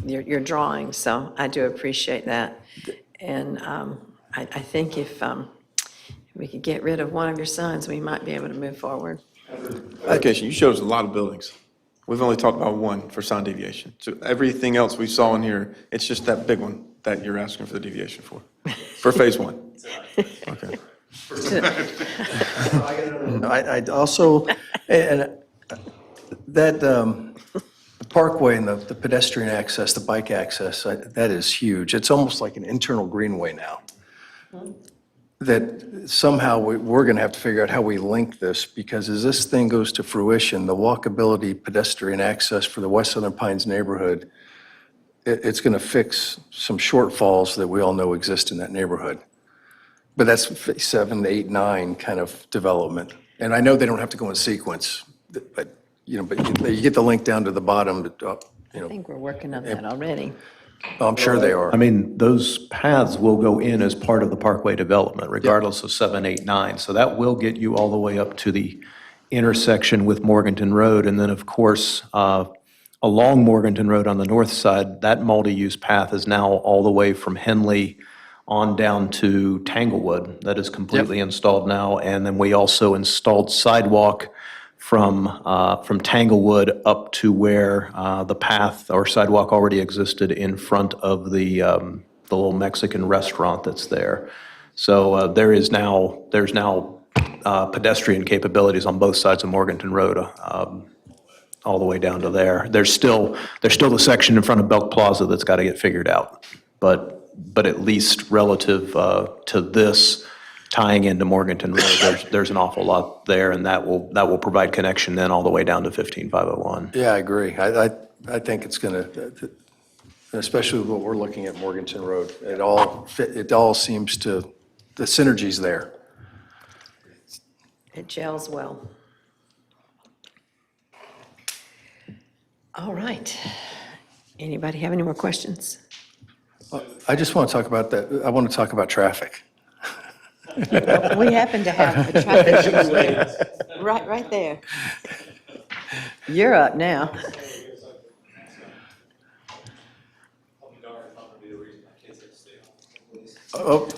your drawing, so I do appreciate that. And I think if we could get rid of one of your signs, we might be able to move forward.
Application, you showed us a lot of buildings. We've only talked about one for sign deviation. So everything else we saw in here, it's just that big one that you're asking for the deviation for phase one. Okay.
I also, and that parkway and the pedestrian access, the bike access, that is huge. It's almost like an internal greenway now. That somehow we're going to have to figure out how we link this, because as this thing goes to fruition, the walkability pedestrian access for the West Southern Pines neighborhood, it's going to fix some shortfalls that we all know exist in that neighborhood. But that's 7, 8, 9 kind of development. And I know they don't have to go in sequence, but, but you get the link down to the bottom,
I think we're working on that already.
I'm sure they are.
I mean, those paths will go in as part of the Parkway development, regardless of 7, 8, 9. So that will get you all the way up to the intersection with Morganton Road. And then, of course, along Morganton Road on the north side, that multi-use path is now all the way from Henley on down to Tanglewood. That is completely installed now. And then we also installed sidewalk from Tanglewood up to where the path or sidewalk already existed in front of the little Mexican restaurant that's there. So there's now pedestrian capabilities on both sides of Morganton Road, all the way down to there. There's still the section in front of Belk Plaza that's got to get figured out. But at least relative to this tying into Morganton Road, there's an awful lot there, and that will provide connection then all the way down to 15501.
Yeah, I agree. I think it's going to, especially what we're looking at Morganton Road, it all seems to, the synergy's there.
It gels well. All right. Anybody have any more questions?
I just want to talk about that, I want to talk about traffic.
We happen to have a traffic engineer right there. You're up now.
Oh,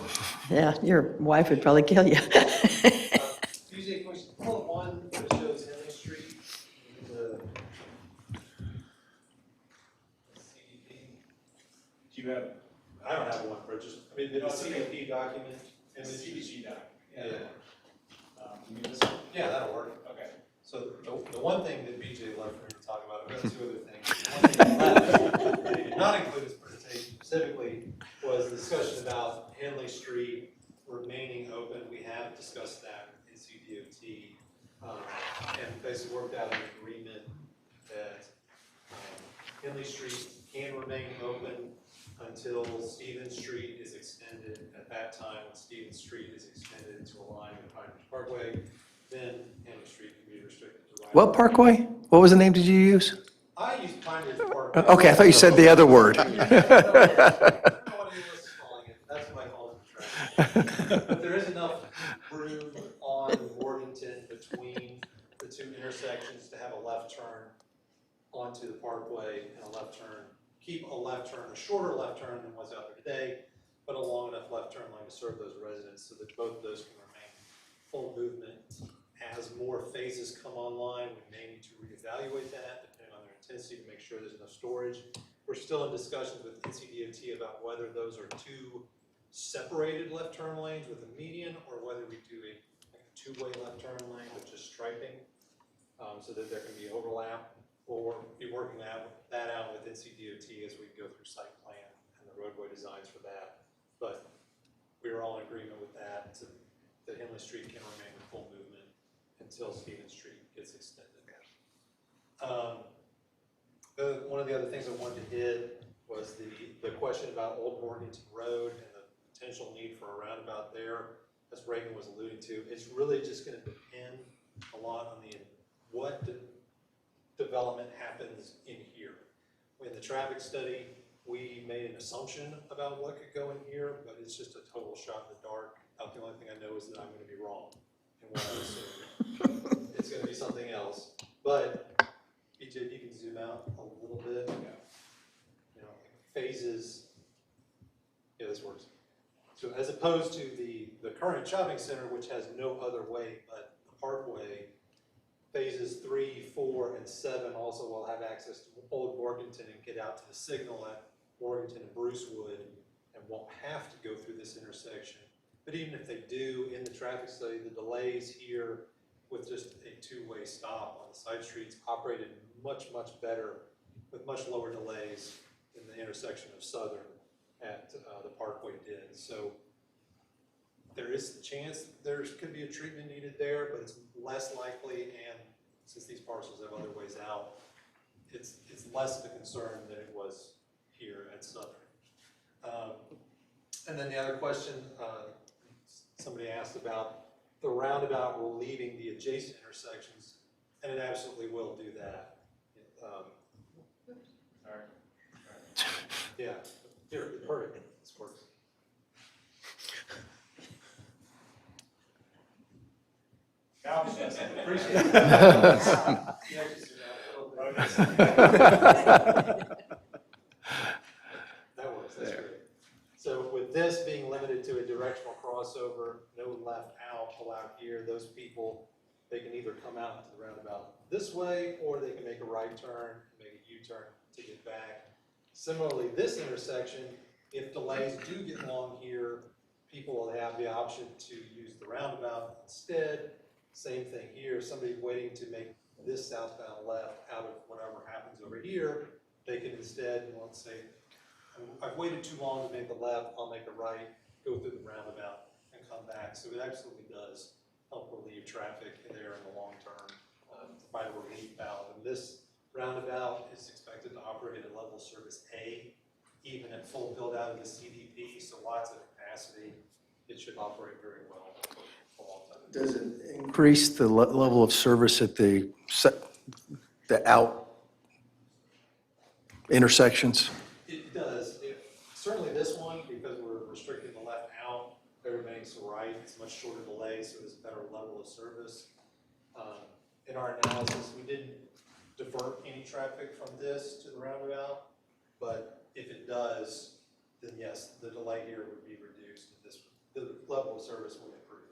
Yeah, your wife would probably kill you.
Usually, if we pull up one that shows Henley Street, the CDP.
Do you have,
I don't have one for just, I mean, the CDP document.
and the CDG doc?
Yeah,
You mean this one?
yeah, that'll work.
Okay.
So the one thing that BJ left for me to talk about, I've got two other things. One thing he left, that he did not include his presentation specifically, was the discussion about Henley Street remaining open. We have discussed that in NCDOT, and basically worked out an agreement that Henley Street can remain open until Stevens Street is extended. At that time, when Stevens Street is extended to align with Pine Ridge Parkway, then Henley Street can be restricted to right.
what Parkway? What was the name did you use?
I use Pine Ridge Parkway.
Okay, I thought you said the other word.
I don't know what he was calling it, that's what I call it. But there is enough room on Morganton between the two intersections to have a left turn onto the Parkway and a left turn, keep a left turn, a shorter left turn than was out there today, but a long enough left turn lane to serve those residents so that both of those can remain full movement. As more phases come online, we may need to reevaluate that depending on their intensity to make sure there's enough storage. We're still in discussions with NCDOT about whether those are two separated left turn lanes with a median or whether we do a two-way left turn lane with just striping, so that there can be overlap, or be working that out with NCDOT as we go through site plan and the roadway designs for that. But we are all in agreement with that, that Henley Street can remain in full movement until Stevens Street gets extended. One of the other things I wanted to hit was the question about Old Morganton Road and the potential need for a roundabout there, as Reagan was alluding to. It's really just going to depend a lot on what development happens in here. In the traffic study, we made an assumption about what could go in here, but it's just a total shot in the dark. The only thing I know is that I'm going to be wrong in what I assume. It's going to be something else. But BJ, you can zoom out a little bit. You know, phases. Yeah, this works. So as opposed to the current shopping center, which has no other way but the Parkway, phases 3, 4, and 7 also will have access to Old Morganton and get out to the signal at Morganton and Brucewood and won't have to go through this intersection. But even if they do, in the traffic study, the delays here with just a two-way stop on the side streets operated much, much better with much lower delays than the intersection of Southern at the Parkway did. So there is the chance there could be a treatment needed there, but it's less likely, and since these parcels have other ways out, it's less of a concern than it was here at Southern. And then the other question, somebody asked about the roundabout will leaving the adjacent intersections, and it absolutely will do that. Yeah, here, perfect, this works. Appreciate it. You actually stood out a little bit. That works, that's great. So with this being limited to a directional crossover, no left out allowed here, those people, they can either come out into the roundabout this way, or they can make a right turn, make a U-turn to get back. Similarly, this intersection, if delays do get long here, people will have the option to use the roundabout instead. Same thing here, somebody waiting to make this southbound left out of whatever happens over here, they can instead, let's say, I've waited too long to make the left, I'll make a right, go through the roundabout and come back. So it absolutely does help relieve traffic there in the long term, provide a relief valve. And this roundabout is expected to operate at level service A, even at full build out of the CDP, so lots of capacity. It should operate very well for a long time.
Does it increase the level of service at the out intersections?
It does. Certainly this one, because we're restricting the left out, everybody makes the right. It's much shorter delay, so it's a better level of service. In our analysis, we didn't divert any traffic from this to the roundabout, but if it does, then yes, the delay here would be reduced. The level of service will improve.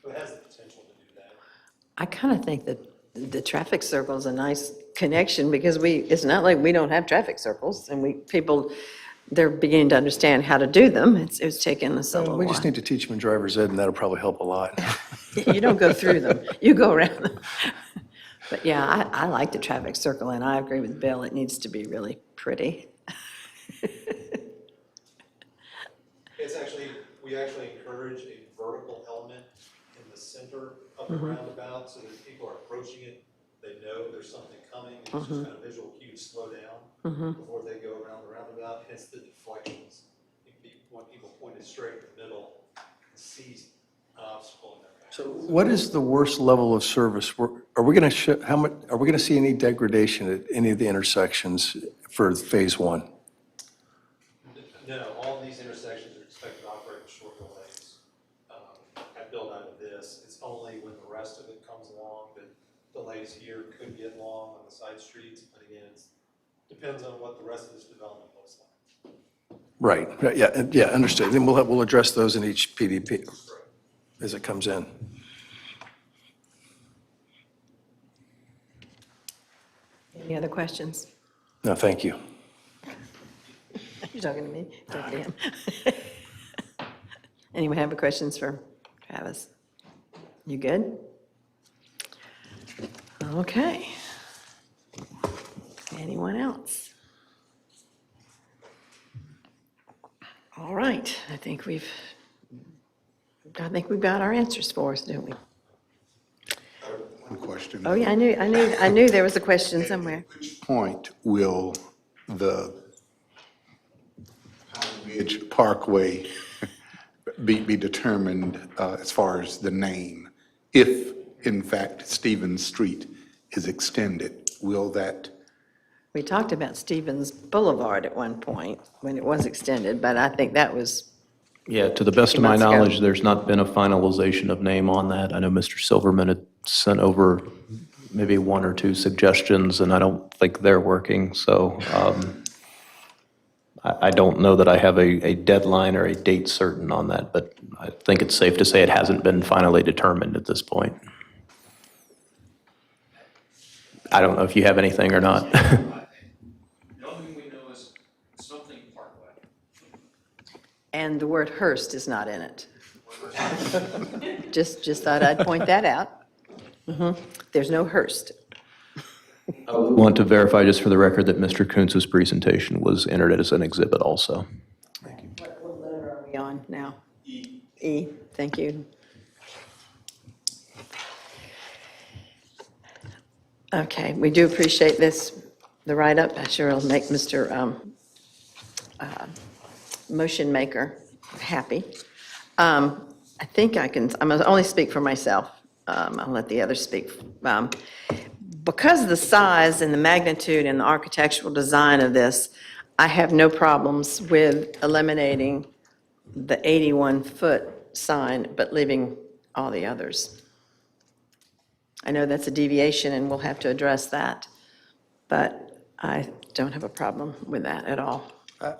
So it has the potential to do that.
I kind of think that the traffic circle is a nice connection because it's not like we don't have traffic circles and people, they're beginning to understand how to do them. It's taken us a little
We
while.
just need to teach them in driver's ed, and that'll probably help a lot.
You don't go through them, you go around them. But yeah, I like the traffic circle and I agree with Bill, it needs to be really pretty.
We actually encourage a vertical element in the center of the roundabout so that as people are approaching it, they know there's something coming. It's just kind of visual cue to slow down before they go around the roundabout. Hence the deflections. When people pointed straight in the middle, see an obstacle in their path.
So what is the worst level of service? Are we going to see any degradation at any of the intersections for phase one?
No, all of these intersections are expected to operate with short delays. At build out of this, it's only when the rest of it comes along that delays here could get long on the side streets. But again, it depends on what the rest of this development looks like.
Right, yeah, understood. Then we'll address those in each PDP as it comes in.
Any other questions?
No, thank you.
You're talking to me? Talking to him. Anyone have any questions for Travis? You good? Okay. Anyone else? All right, I think we've got our answers for us, don't we?
One question.
Oh, yeah, I knew there was a question somewhere.
At which point will the Pine Ridge Parkway be determined as far as the name? If, in fact, Stevens Street is extended, will that?
We talked about Stevens Boulevard at one point when it was extended, but I think that was,
Yeah, to the best of my
months ago.
knowledge, there's not been a finalization of name on that. I know Mr. Silverman had sent over maybe one or two suggestions, and I don't think they're working, so I don't know that I have a deadline or a date certain on that, but I think it's safe to say it hasn't been finally determined at this point. I don't know if you have anything or not.
The only thing we know is something Parkway.
and the word Hearst is not in it. Just thought I'd point that out. There's no Hearst.
I want to verify just for the record that Mr. Kuntz's presentation was entered as an exhibit also.
What letter are we on now? E. E, thank you. Okay, we do appreciate this, the write-up. I sure will make Mr. Motion Maker happy. I think I can, I'm gonna only speak for myself. I'll let the others speak. Because of the size and the magnitude and the architectural design of this, I have no problems with eliminating the 81-foot sign, but leaving all the others. I know that's a deviation, and we'll have to address that, but I don't have a problem with that at all.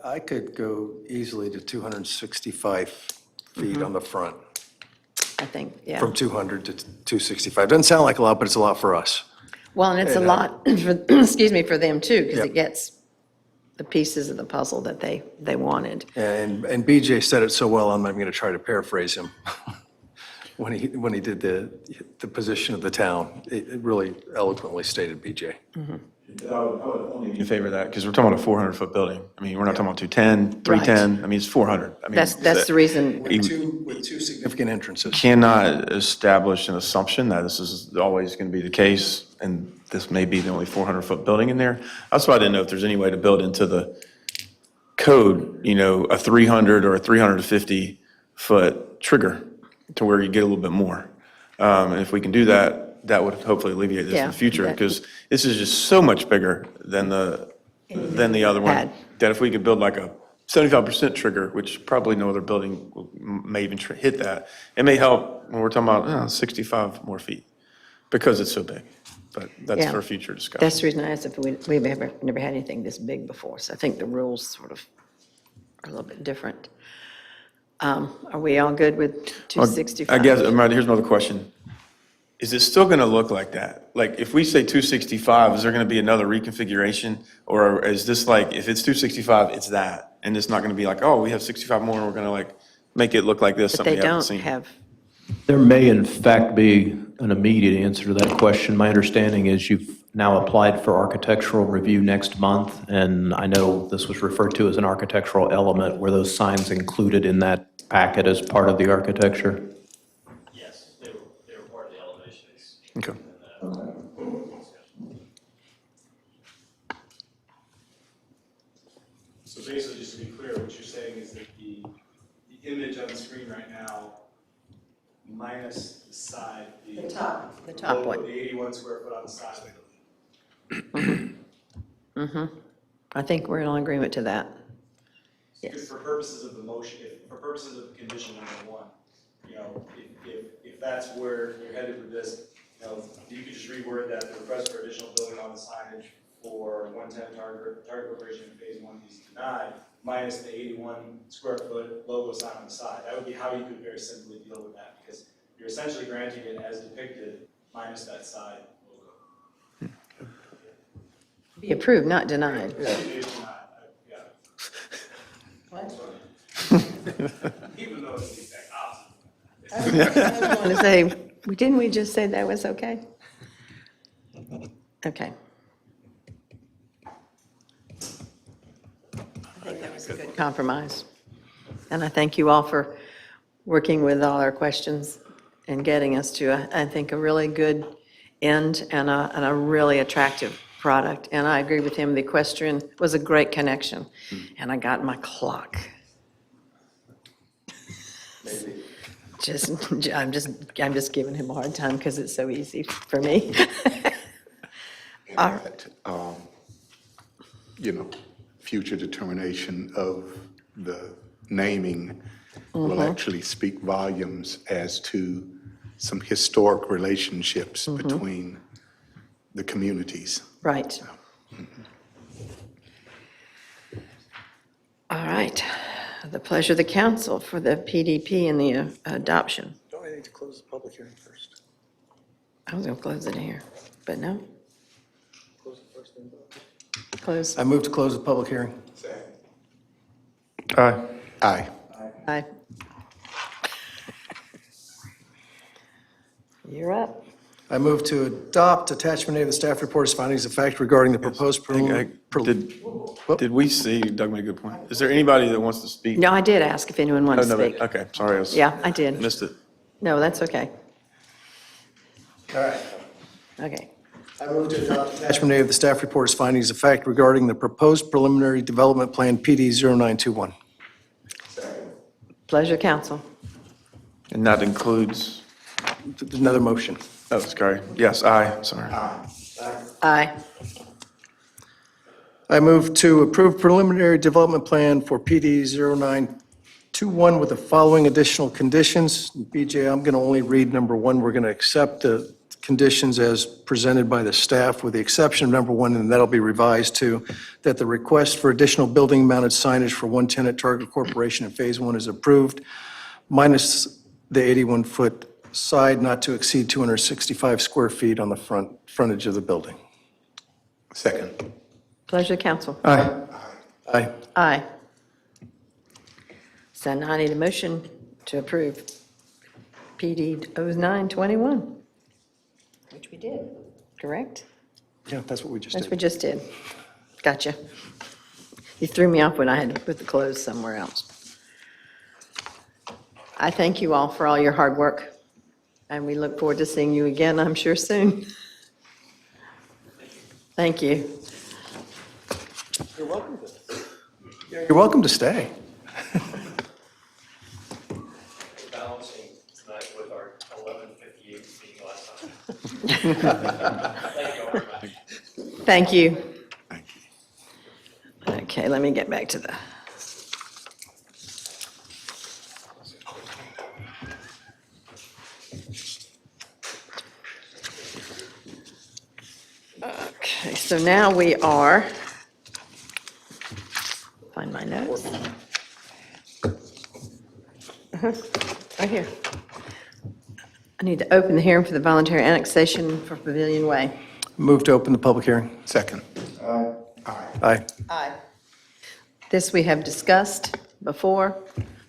I could go easily to 265 feet on the front,
I think, yeah.
from 200 to 265. Doesn't sound like a lot, but it's a lot for us.
Well, and it's a lot, for excuse me, for them too, because
Yep.
it gets the pieces of the puzzle that they wanted.
And BJ said it so well, I'm not going to try to paraphrase him. When he did the position of the town, it really eloquently stated, BJ.
I would only be in favor of that, because we're talking about a 400-foot building. I mean, we're not talking about 210, 310, I mean, it's 400. I mean,
That's the reason,
With two significant entrances.
Cannot establish an assumption that this is always going to be the case, and this may be the only 400-foot building in there. That's why I didn't know if there's any way to build into the code, a 300 or a 350-foot trigger to where you get a little bit more. And if we can do that, that would hopefully alleviate this in
Yeah,
the future,
that-
because this is just so much bigger than the other one.
Had.
That if we could build like a 75% trigger, which probably no other building may even hit that, it may help when we're talking about 65 more feet, because it's so big. But that's
Yeah.
for future discussion.
that's the reason I asked if we've never had anything this big before, so I think the rules sort of are a little bit different. Are we all good with 265?
I guess, here's another question. Is it still going to look like that? Like, if we say 265, is there going to be another reconfiguration? Or is this like, if it's 265, it's that? And it's not going to be like, oh, we have 65 more, and we're going to like make it look like this,
But
something
they
you haven't
don't
seen?
have,
There may in fact be an immediate answer to that question. My understanding is you've now applied for architectural review next month, and I know this was referred to as an architectural element. Were those signs included in that packet as part of the architecture?
Yes, they were part of the elevations.
Okay.
So basically, just to be clear, what you're saying is that the image on the screen right now, minus the side, the
the top
logo,
one.
the 81 square foot on the side.
I think we're in all agreement to that.
Because for purposes of the motion, for purposes of condition number one, if that's where you're headed with this, you could just reword that, the request for additional building on the signage for 110 Target Corporation in phase one is denied, minus the 81 square foot logo sign on the side. That would be how you could very simply deal with that, because you're essentially granting it as depicted, minus that side logo.
Be approved, not denied.
It's not, yeah.
What?
Even though it's the exact opposite.
I was going to say, didn't we just say that was okay? Okay. I think that was a good compromise. And I thank you all for working with all our questions and getting us to, I think, a really good end and a really attractive product. And I agree with him, the equestrian was a great connection. And I got my clock. I'm just giving him a hard time because it's so easy for me. All right.
Future determination of the naming will actually speak volumes as to some historic relationships between the communities.
Right. All right. The pleasure of the council for the PDP and the adoption.
Don't I need to close the public hearing first?
I was going to close it here, but no. Close.
I move to close the public hearing.
Aye.
Aye.
Aye. You're up.
I move to adopt attachment A of the staff report as findings of fact regarding the proposed
Did we see, Doug made a good point. Is there anybody that wants to speak?
No, I did ask if anyone wanted
Oh,
to
no,
speak.
okay, sorry, I
Yeah, I did.
missed it.
No, that's okay.
All right.
Okay.
I move to adopt attachment A of the staff report as findings of fact regarding the proposed preliminary development plan PD 0921.
Pleasure, council.
And that includes,
Another motion.
oh, sorry, yes, aye, sorry.
Aye.
I move to approve preliminary development plan for PD 0921 with the following additional conditions. BJ, I'm going to only read number one. We're going to accept the conditions as presented by the staff with the exception of number one, and that'll be revised to that the request for additional building mounted signage for one tenant Target Corporation in Phase 1 is approved, minus the 81-foot side not to exceed 265 square feet on the frontage of the building.
Second.
Pleasure of the council.
Aye. Aye.
Aye. So now I need a motion to approve PD 0921, which we did, correct?
Yeah, that's what we just
That's
did.
what we just did. Gotcha. You threw me off when I had to put the clothes somewhere else. I thank you all for all your hard work, and we look forward to seeing you again, I'm sure, soon. Thank you.
You're welcome to stay.
Balancing tonight with our 11:58 meeting last time. Thank you, everybody.
Thank you. Okay, let me get back to the. Okay, so now we are, find my notes. Right here. I need to open the hearing for the voluntary annexation for Pavilion Way.
Move to open the public hearing.
Second.
Aye.
Aye. This we have discussed before.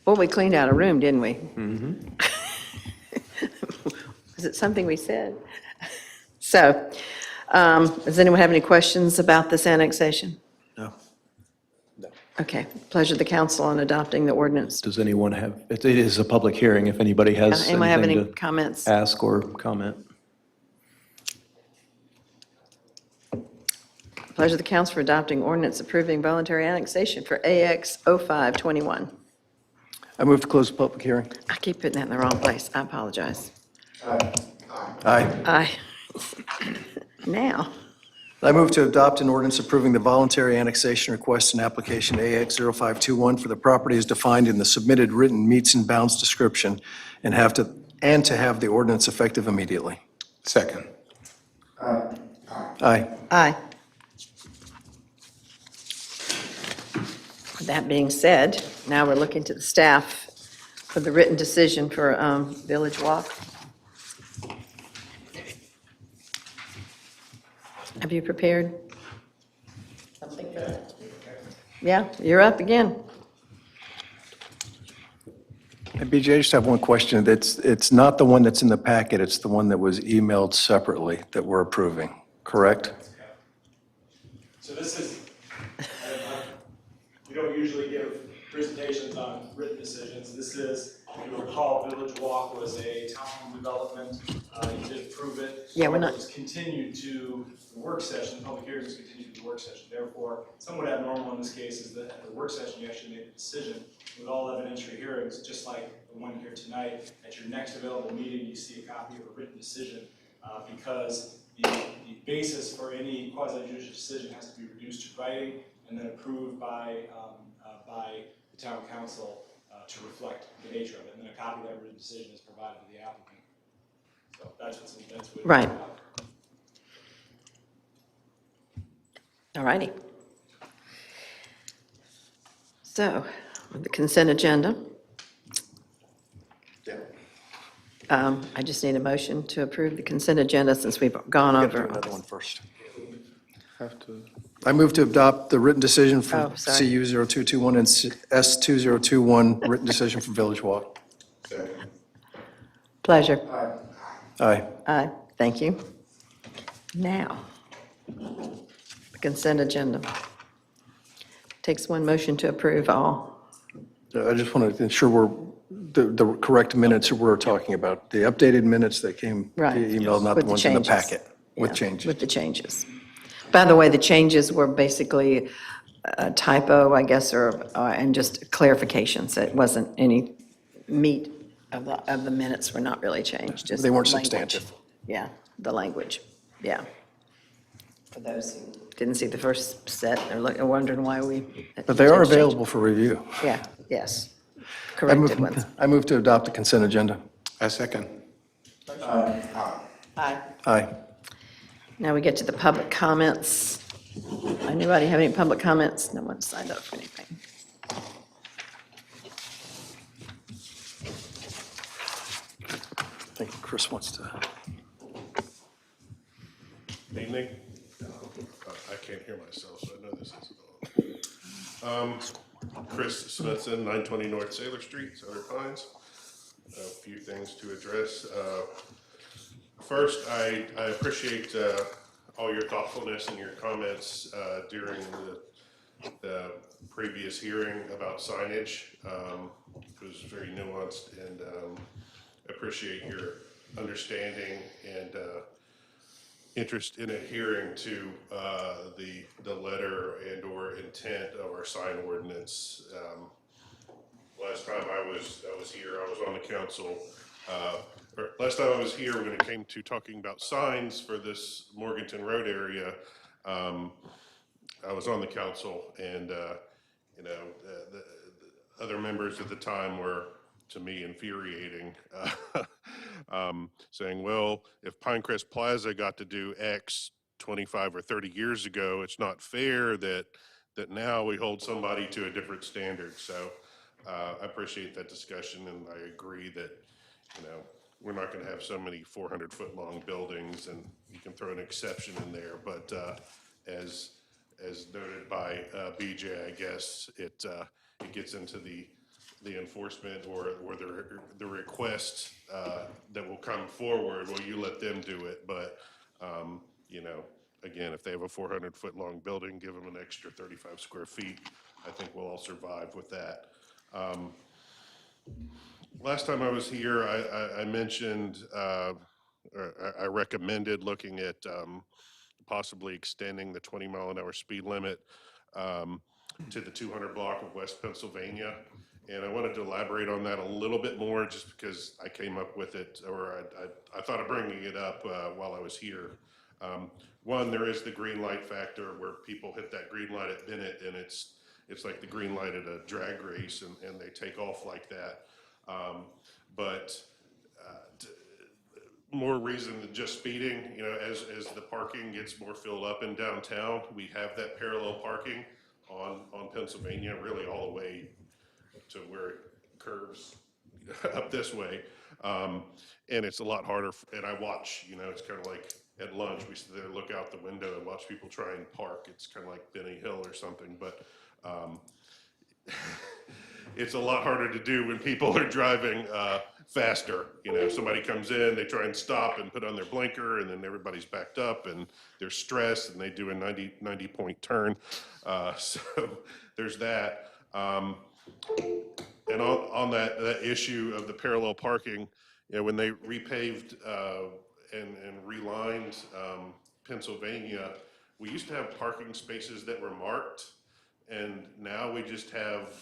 Well, we cleaned out a room, didn't we? Mm-hmm. Was it something we said? So, does anyone have any questions about this annexation?
No.
Okay, pleasure of the council on adopting the ordinance.
Does anyone have, it is a public hearing, if anybody has
Anyone have any
anything to
comments?
ask or comment.
Pleasure of the council for adopting ordinance approving voluntary annexation for AX 0521.
I move to close the public hearing.
I keep putting that in the wrong place. I apologize.
Aye.
Aye. Now,
I move to adopt an ordinance approving the voluntary annexation request and application AX 0521 for the property as defined in the submitted written meets and bounds description and to have the ordinance effective immediately.
Second.
Aye.
aye. With that being said, now we're looking to the staff for the written decision for Village Walk. Have you prepared something for that? Yeah, you're up again.
Hey, BJ, I just have one question. It's not the one that's in the packet, it's the one that was emailed separately that we're approving, correct?
So this is, we don't usually give presentations on written decisions. This is, if you recall, Village Walk was a townhome development. You did approve it.
Yeah, we're not-
It was continued to the work session, the public hearing was continued to the work session. Therefore, somewhat abnormal in this case is that at the work session, you actually made a decision with all evidentiary hearings, just like the one here tonight. At your next available meeting, you see a copy of a written decision because the basis for any quasi-judicial decision has to be reduced to writing and then approved by the town council to reflect the nature of it. And then a copy of that written decision is provided to the applicant. So that's what.
Right. All righty. So, with the consent agenda. I just need a motion to approve the consent agenda since we've gone
Get to
over.
another one first. I move to adopt the written decision for
Oh, sorry.
CU 0221 and S 2021, written decision for Village Walk.
Pleasure.
Aye.
Aye, thank you. Now, the consent agenda. Takes one motion to approve all.
I just want to ensure the correct minutes we're talking about, the updated minutes that came
Right.
via email, not
With
the
the
ones in the
changes.
packet, with
Yeah,
changes.
With the changes. By the way, the changes were basically a typo, I guess, and just clarifications. It wasn't any meat of the minutes were not really changed, just
They weren't
language.
substantive.
Yeah, the language, yeah. For those who didn't see the first set, they're wondering why we.
But they are
changed.
available for review.
Yeah, yes,
I move,
corrected ones.
I move to adopt the consent agenda.
I second.
Aye.
Aye.
Now we get to the public comments. Anybody have any public comments? No one signed up for anything.
I think Chris wants to.
Evening. I can't hear myself, so I know this isn't on. Chris Smithson, 920 North Sailor Street, Southern Pines. A few things to address. First, I appreciate all your thoughtfulness and your comments during the previous hearing about signage. It was very nuanced, and appreciate your understanding and interest in adhering to the letter and or intent of our sign ordinance. Last time I was here, I was on the council. Last time I was here, when it came to talking about signs for this Morganton Road area, I was on the council, and you know, the other members at the time were, to me, infuriating, saying, well, if Pinecrest Plaza got to do X 25 or 30 years ago, it's not fair that now we hold somebody to a different standard. So I appreciate that discussion, and I agree that, you know, we're not going to have so many 400-foot long buildings, and you can throw an exception in there. But as noted by BJ, I guess it gets into the enforcement or the request that will come forward. Well, you let them do it, but you know, again, if they have a 400-foot long building, give them an extra 35 square feet. I think we'll all survive with that. Last time I was here, I mentioned, or I recommended looking at possibly extending the 20-mile-an-hour speed limit to the 200 block of West Pennsylvania. And I wanted to elaborate on that a little bit more, just because I came up with it, or I thought of bringing it up while I was here. One, there is the green light factor, where people hit that green light at Bennett, and it's like the green light at a drag race, and they take off like that. More reason than just speeding, you know, as the parking gets more filled up in downtown, we have that parallel parking on Pennsylvania, really all the way to where it curves up this way. And it's a lot harder, and I watch, you know, it's kind of like at lunch, we sit there and look out the window and watch people try and park. It's kind of like Benny Hill or something, but it's a lot harder to do when people are driving faster. You know, somebody comes in, they try and stop and put on their blinker, and then everybody's backed up and they're stressed, and they do a 90-point turn. So there's that. And on that issue of the parallel parking, you know, when they repaved and relined Pennsylvania, we used to have parking spaces that were marked, and now we just have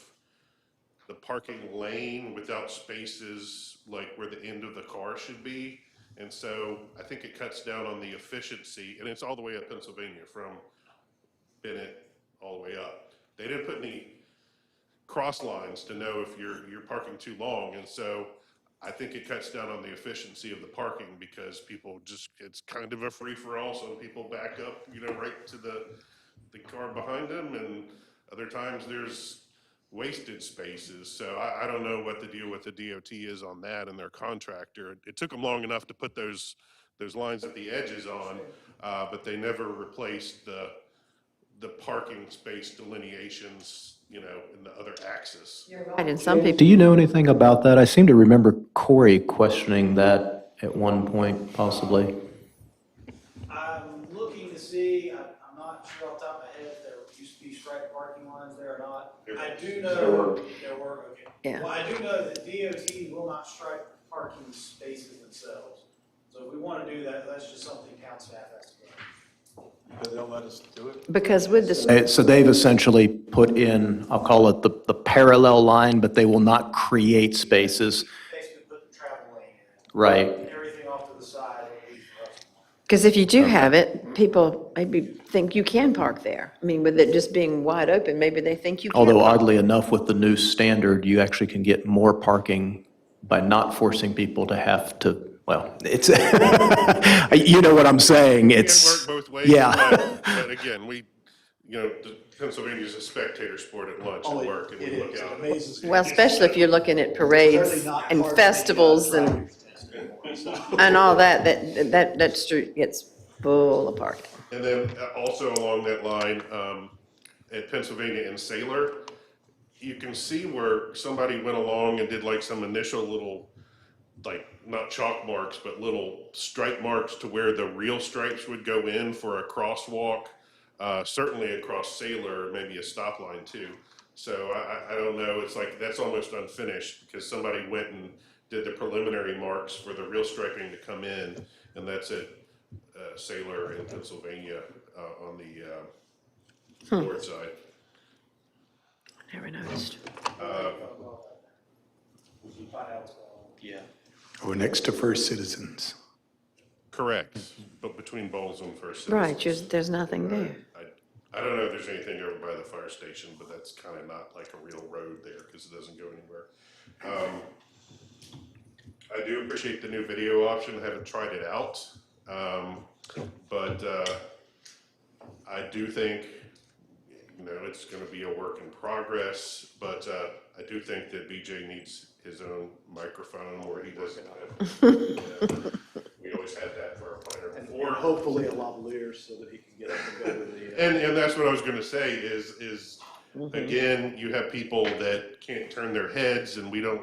the parking lane without spaces, like where the end of the car should be. And so I think it cuts down on the efficiency, and it's all the way up Pennsylvania from Bennett all the way up. They didn't put any cross lines to know if you're parking too long, and so I think it cuts down on the efficiency of the parking, because people just, it's kind of a free-for-all. Some people back up, you know, right to the car behind them, and other times there's wasted spaces. So I don't know what the deal with the DOT is on that and their contractor. It took them long enough to put those lines at the edges on, but they never replaced the parking space delineations, you know, in the other axis.
Right, and some people,
Do you know anything about that? I seem to remember Corey questioning that at one point, possibly.
I'm looking to see, I'm not sure off the top of my head if there used to be striped parking lines there or not. I do know, there were, okay.
Yeah.
Well, I do know that DOT will not stripe parking spaces themselves. So if we want to do that, that's just something town staff has to do.
But they'll let us do it.
because with the,
So they've essentially put in, I'll call it the parallel line, but they will not create spaces.
Basically put
Right.
Everything off to the side, it would be for us.
Because if you do have it, people maybe think you can park there. I mean, with it just being wide open, maybe they think you can.
Although
park.
oddly enough, with the new standard, you actually can get more parking by not forcing people to have to, well, it's, you know what I'm saying,
It
it's.
can work both ways,
Yeah.
but again, Pennsylvania's a spectator sport at lunch and work, and we look out.
amazes me.
Well, especially if you're looking at parades and festivals and all that, that street gets full of parking.
And then also along that line, at Pennsylvania and Sailor, you can see where somebody went along and did like some initial little, like, not chalk marks, but little stripe marks to where the real stripes would go in for a crosswalk. Certainly across Sailor, maybe a stop line too. So I don't know, it's like, that's almost unfinished because somebody went and did the preliminary marks for the real striping to come in, and that's at Sailor in Pennsylvania on the north side.
Never noticed.
Yeah.
Or next to First Citizens.
Correct, but between Bowles and First Citizens.
Right, there's nothing there.
I don't know if there's anything over by the fire station, but that's kind of not like a real road there because it doesn't go anywhere. I do appreciate the new video option. I haven't tried it out. But I do think, it's going to be a work in progress, but I do think that BJ needs his own microphone where he doesn't have. We always had that for our planner before.
And hopefully a lavalier so that he can get up and go to the.
And that's what I was going to say is again, you have people that can't turn their heads, and we don't.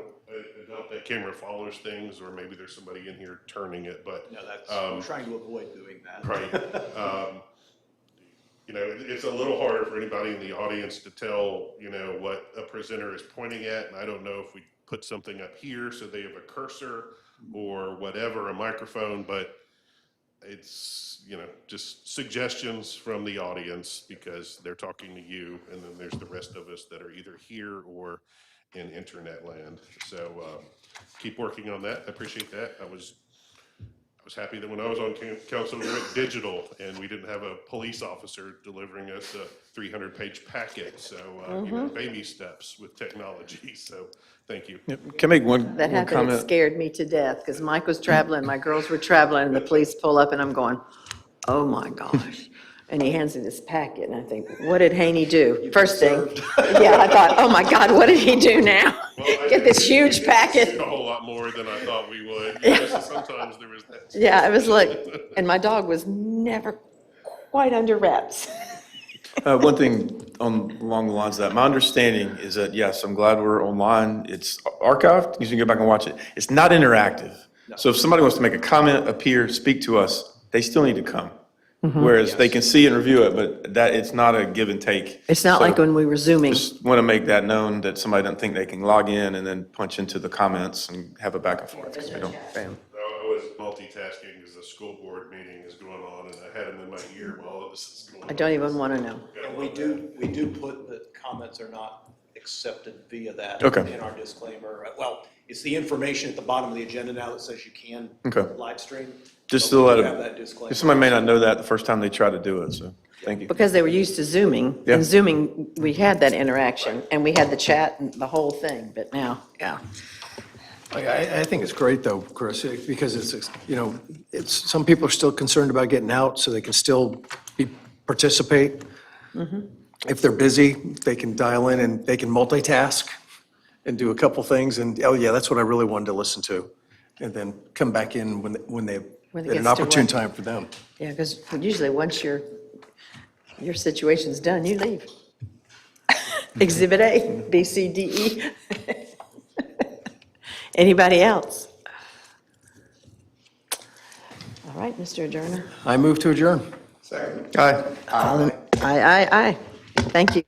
That camera follows things, or maybe there's somebody in here turning it, but.
No, I'm trying to avoid doing that.
Right. It's a little harder for anybody in the audience to tell, what a presenter is pointing at, and I don't know if we put something up here so they have a cursor or whatever, a microphone, but it's, just suggestions from the audience because they're talking to you, and then there's the rest of us that are either here or in internet land. So keep working on that. I appreciate that. I was happy that when I was on council, we went digital and we didn't have a police officer delivering us a 300-page packet. So, baby steps with technology. So thank you.
Can I make one
That happened, it
comment?
scared me to death, because Mike was traveling, my girls were traveling, and the police pull up, and I'm going, oh my gosh. And he hands me this packet, and I think, what did Haney do? First thing, yeah, I thought, oh my God, what did he do now?
Well,
Get this huge
a
packet.
whole lot more than I thought we would. So sometimes there was that.
Yeah, it was like, and my dog was never quite under wraps.
One thing along the lines of that, my understanding is that, yes, I'm glad we're online. It's archived, you can go back and watch it. It's not interactive. So if somebody wants to make a comment, appear, speak to us, they still need to come. Whereas they can see and review it, but that, it's not a give and take.
It's not
So
like when we were Zooming.
Just want to make that known that somebody doesn't think they can log in and then punch into the comments and have a back and forth. 'Cause we don't.
I was multitasking as the school board meeting is going on, and I had them in my ear while all this is going on.
I don't even want to know.
And we do put that comments are not accepted via that.
Okay.
In our disclaimer. Well, it's the information at the bottom of the agenda now that says you can
Okay.
live stream.
Just
But
to
we
let
do
it,
have that disclaimer.
somebody may not know that the first time they try to do it, so, thank you.
Because they were used to Zooming.
Yeah.
And Zooming, we had that interaction, and we had the chat and the whole thing, but now, yeah.
I think it's great though, Chris, because it's, some people are still concerned about getting out so they can still participate. If they're busy, they can dial in and they can multitask and do a couple things and, oh yeah, that's what I really wanted to listen to. And then come back in when they,
When it
at an
gets to
opportune
what?
time for them.
Yeah, because usually once your situation's done, you leave. Exhibit A, B, C, D, E. Anybody else? All right, Mr. Adjourner.
I move to adjourn.
Aye.
Aye. Aye. Thank you.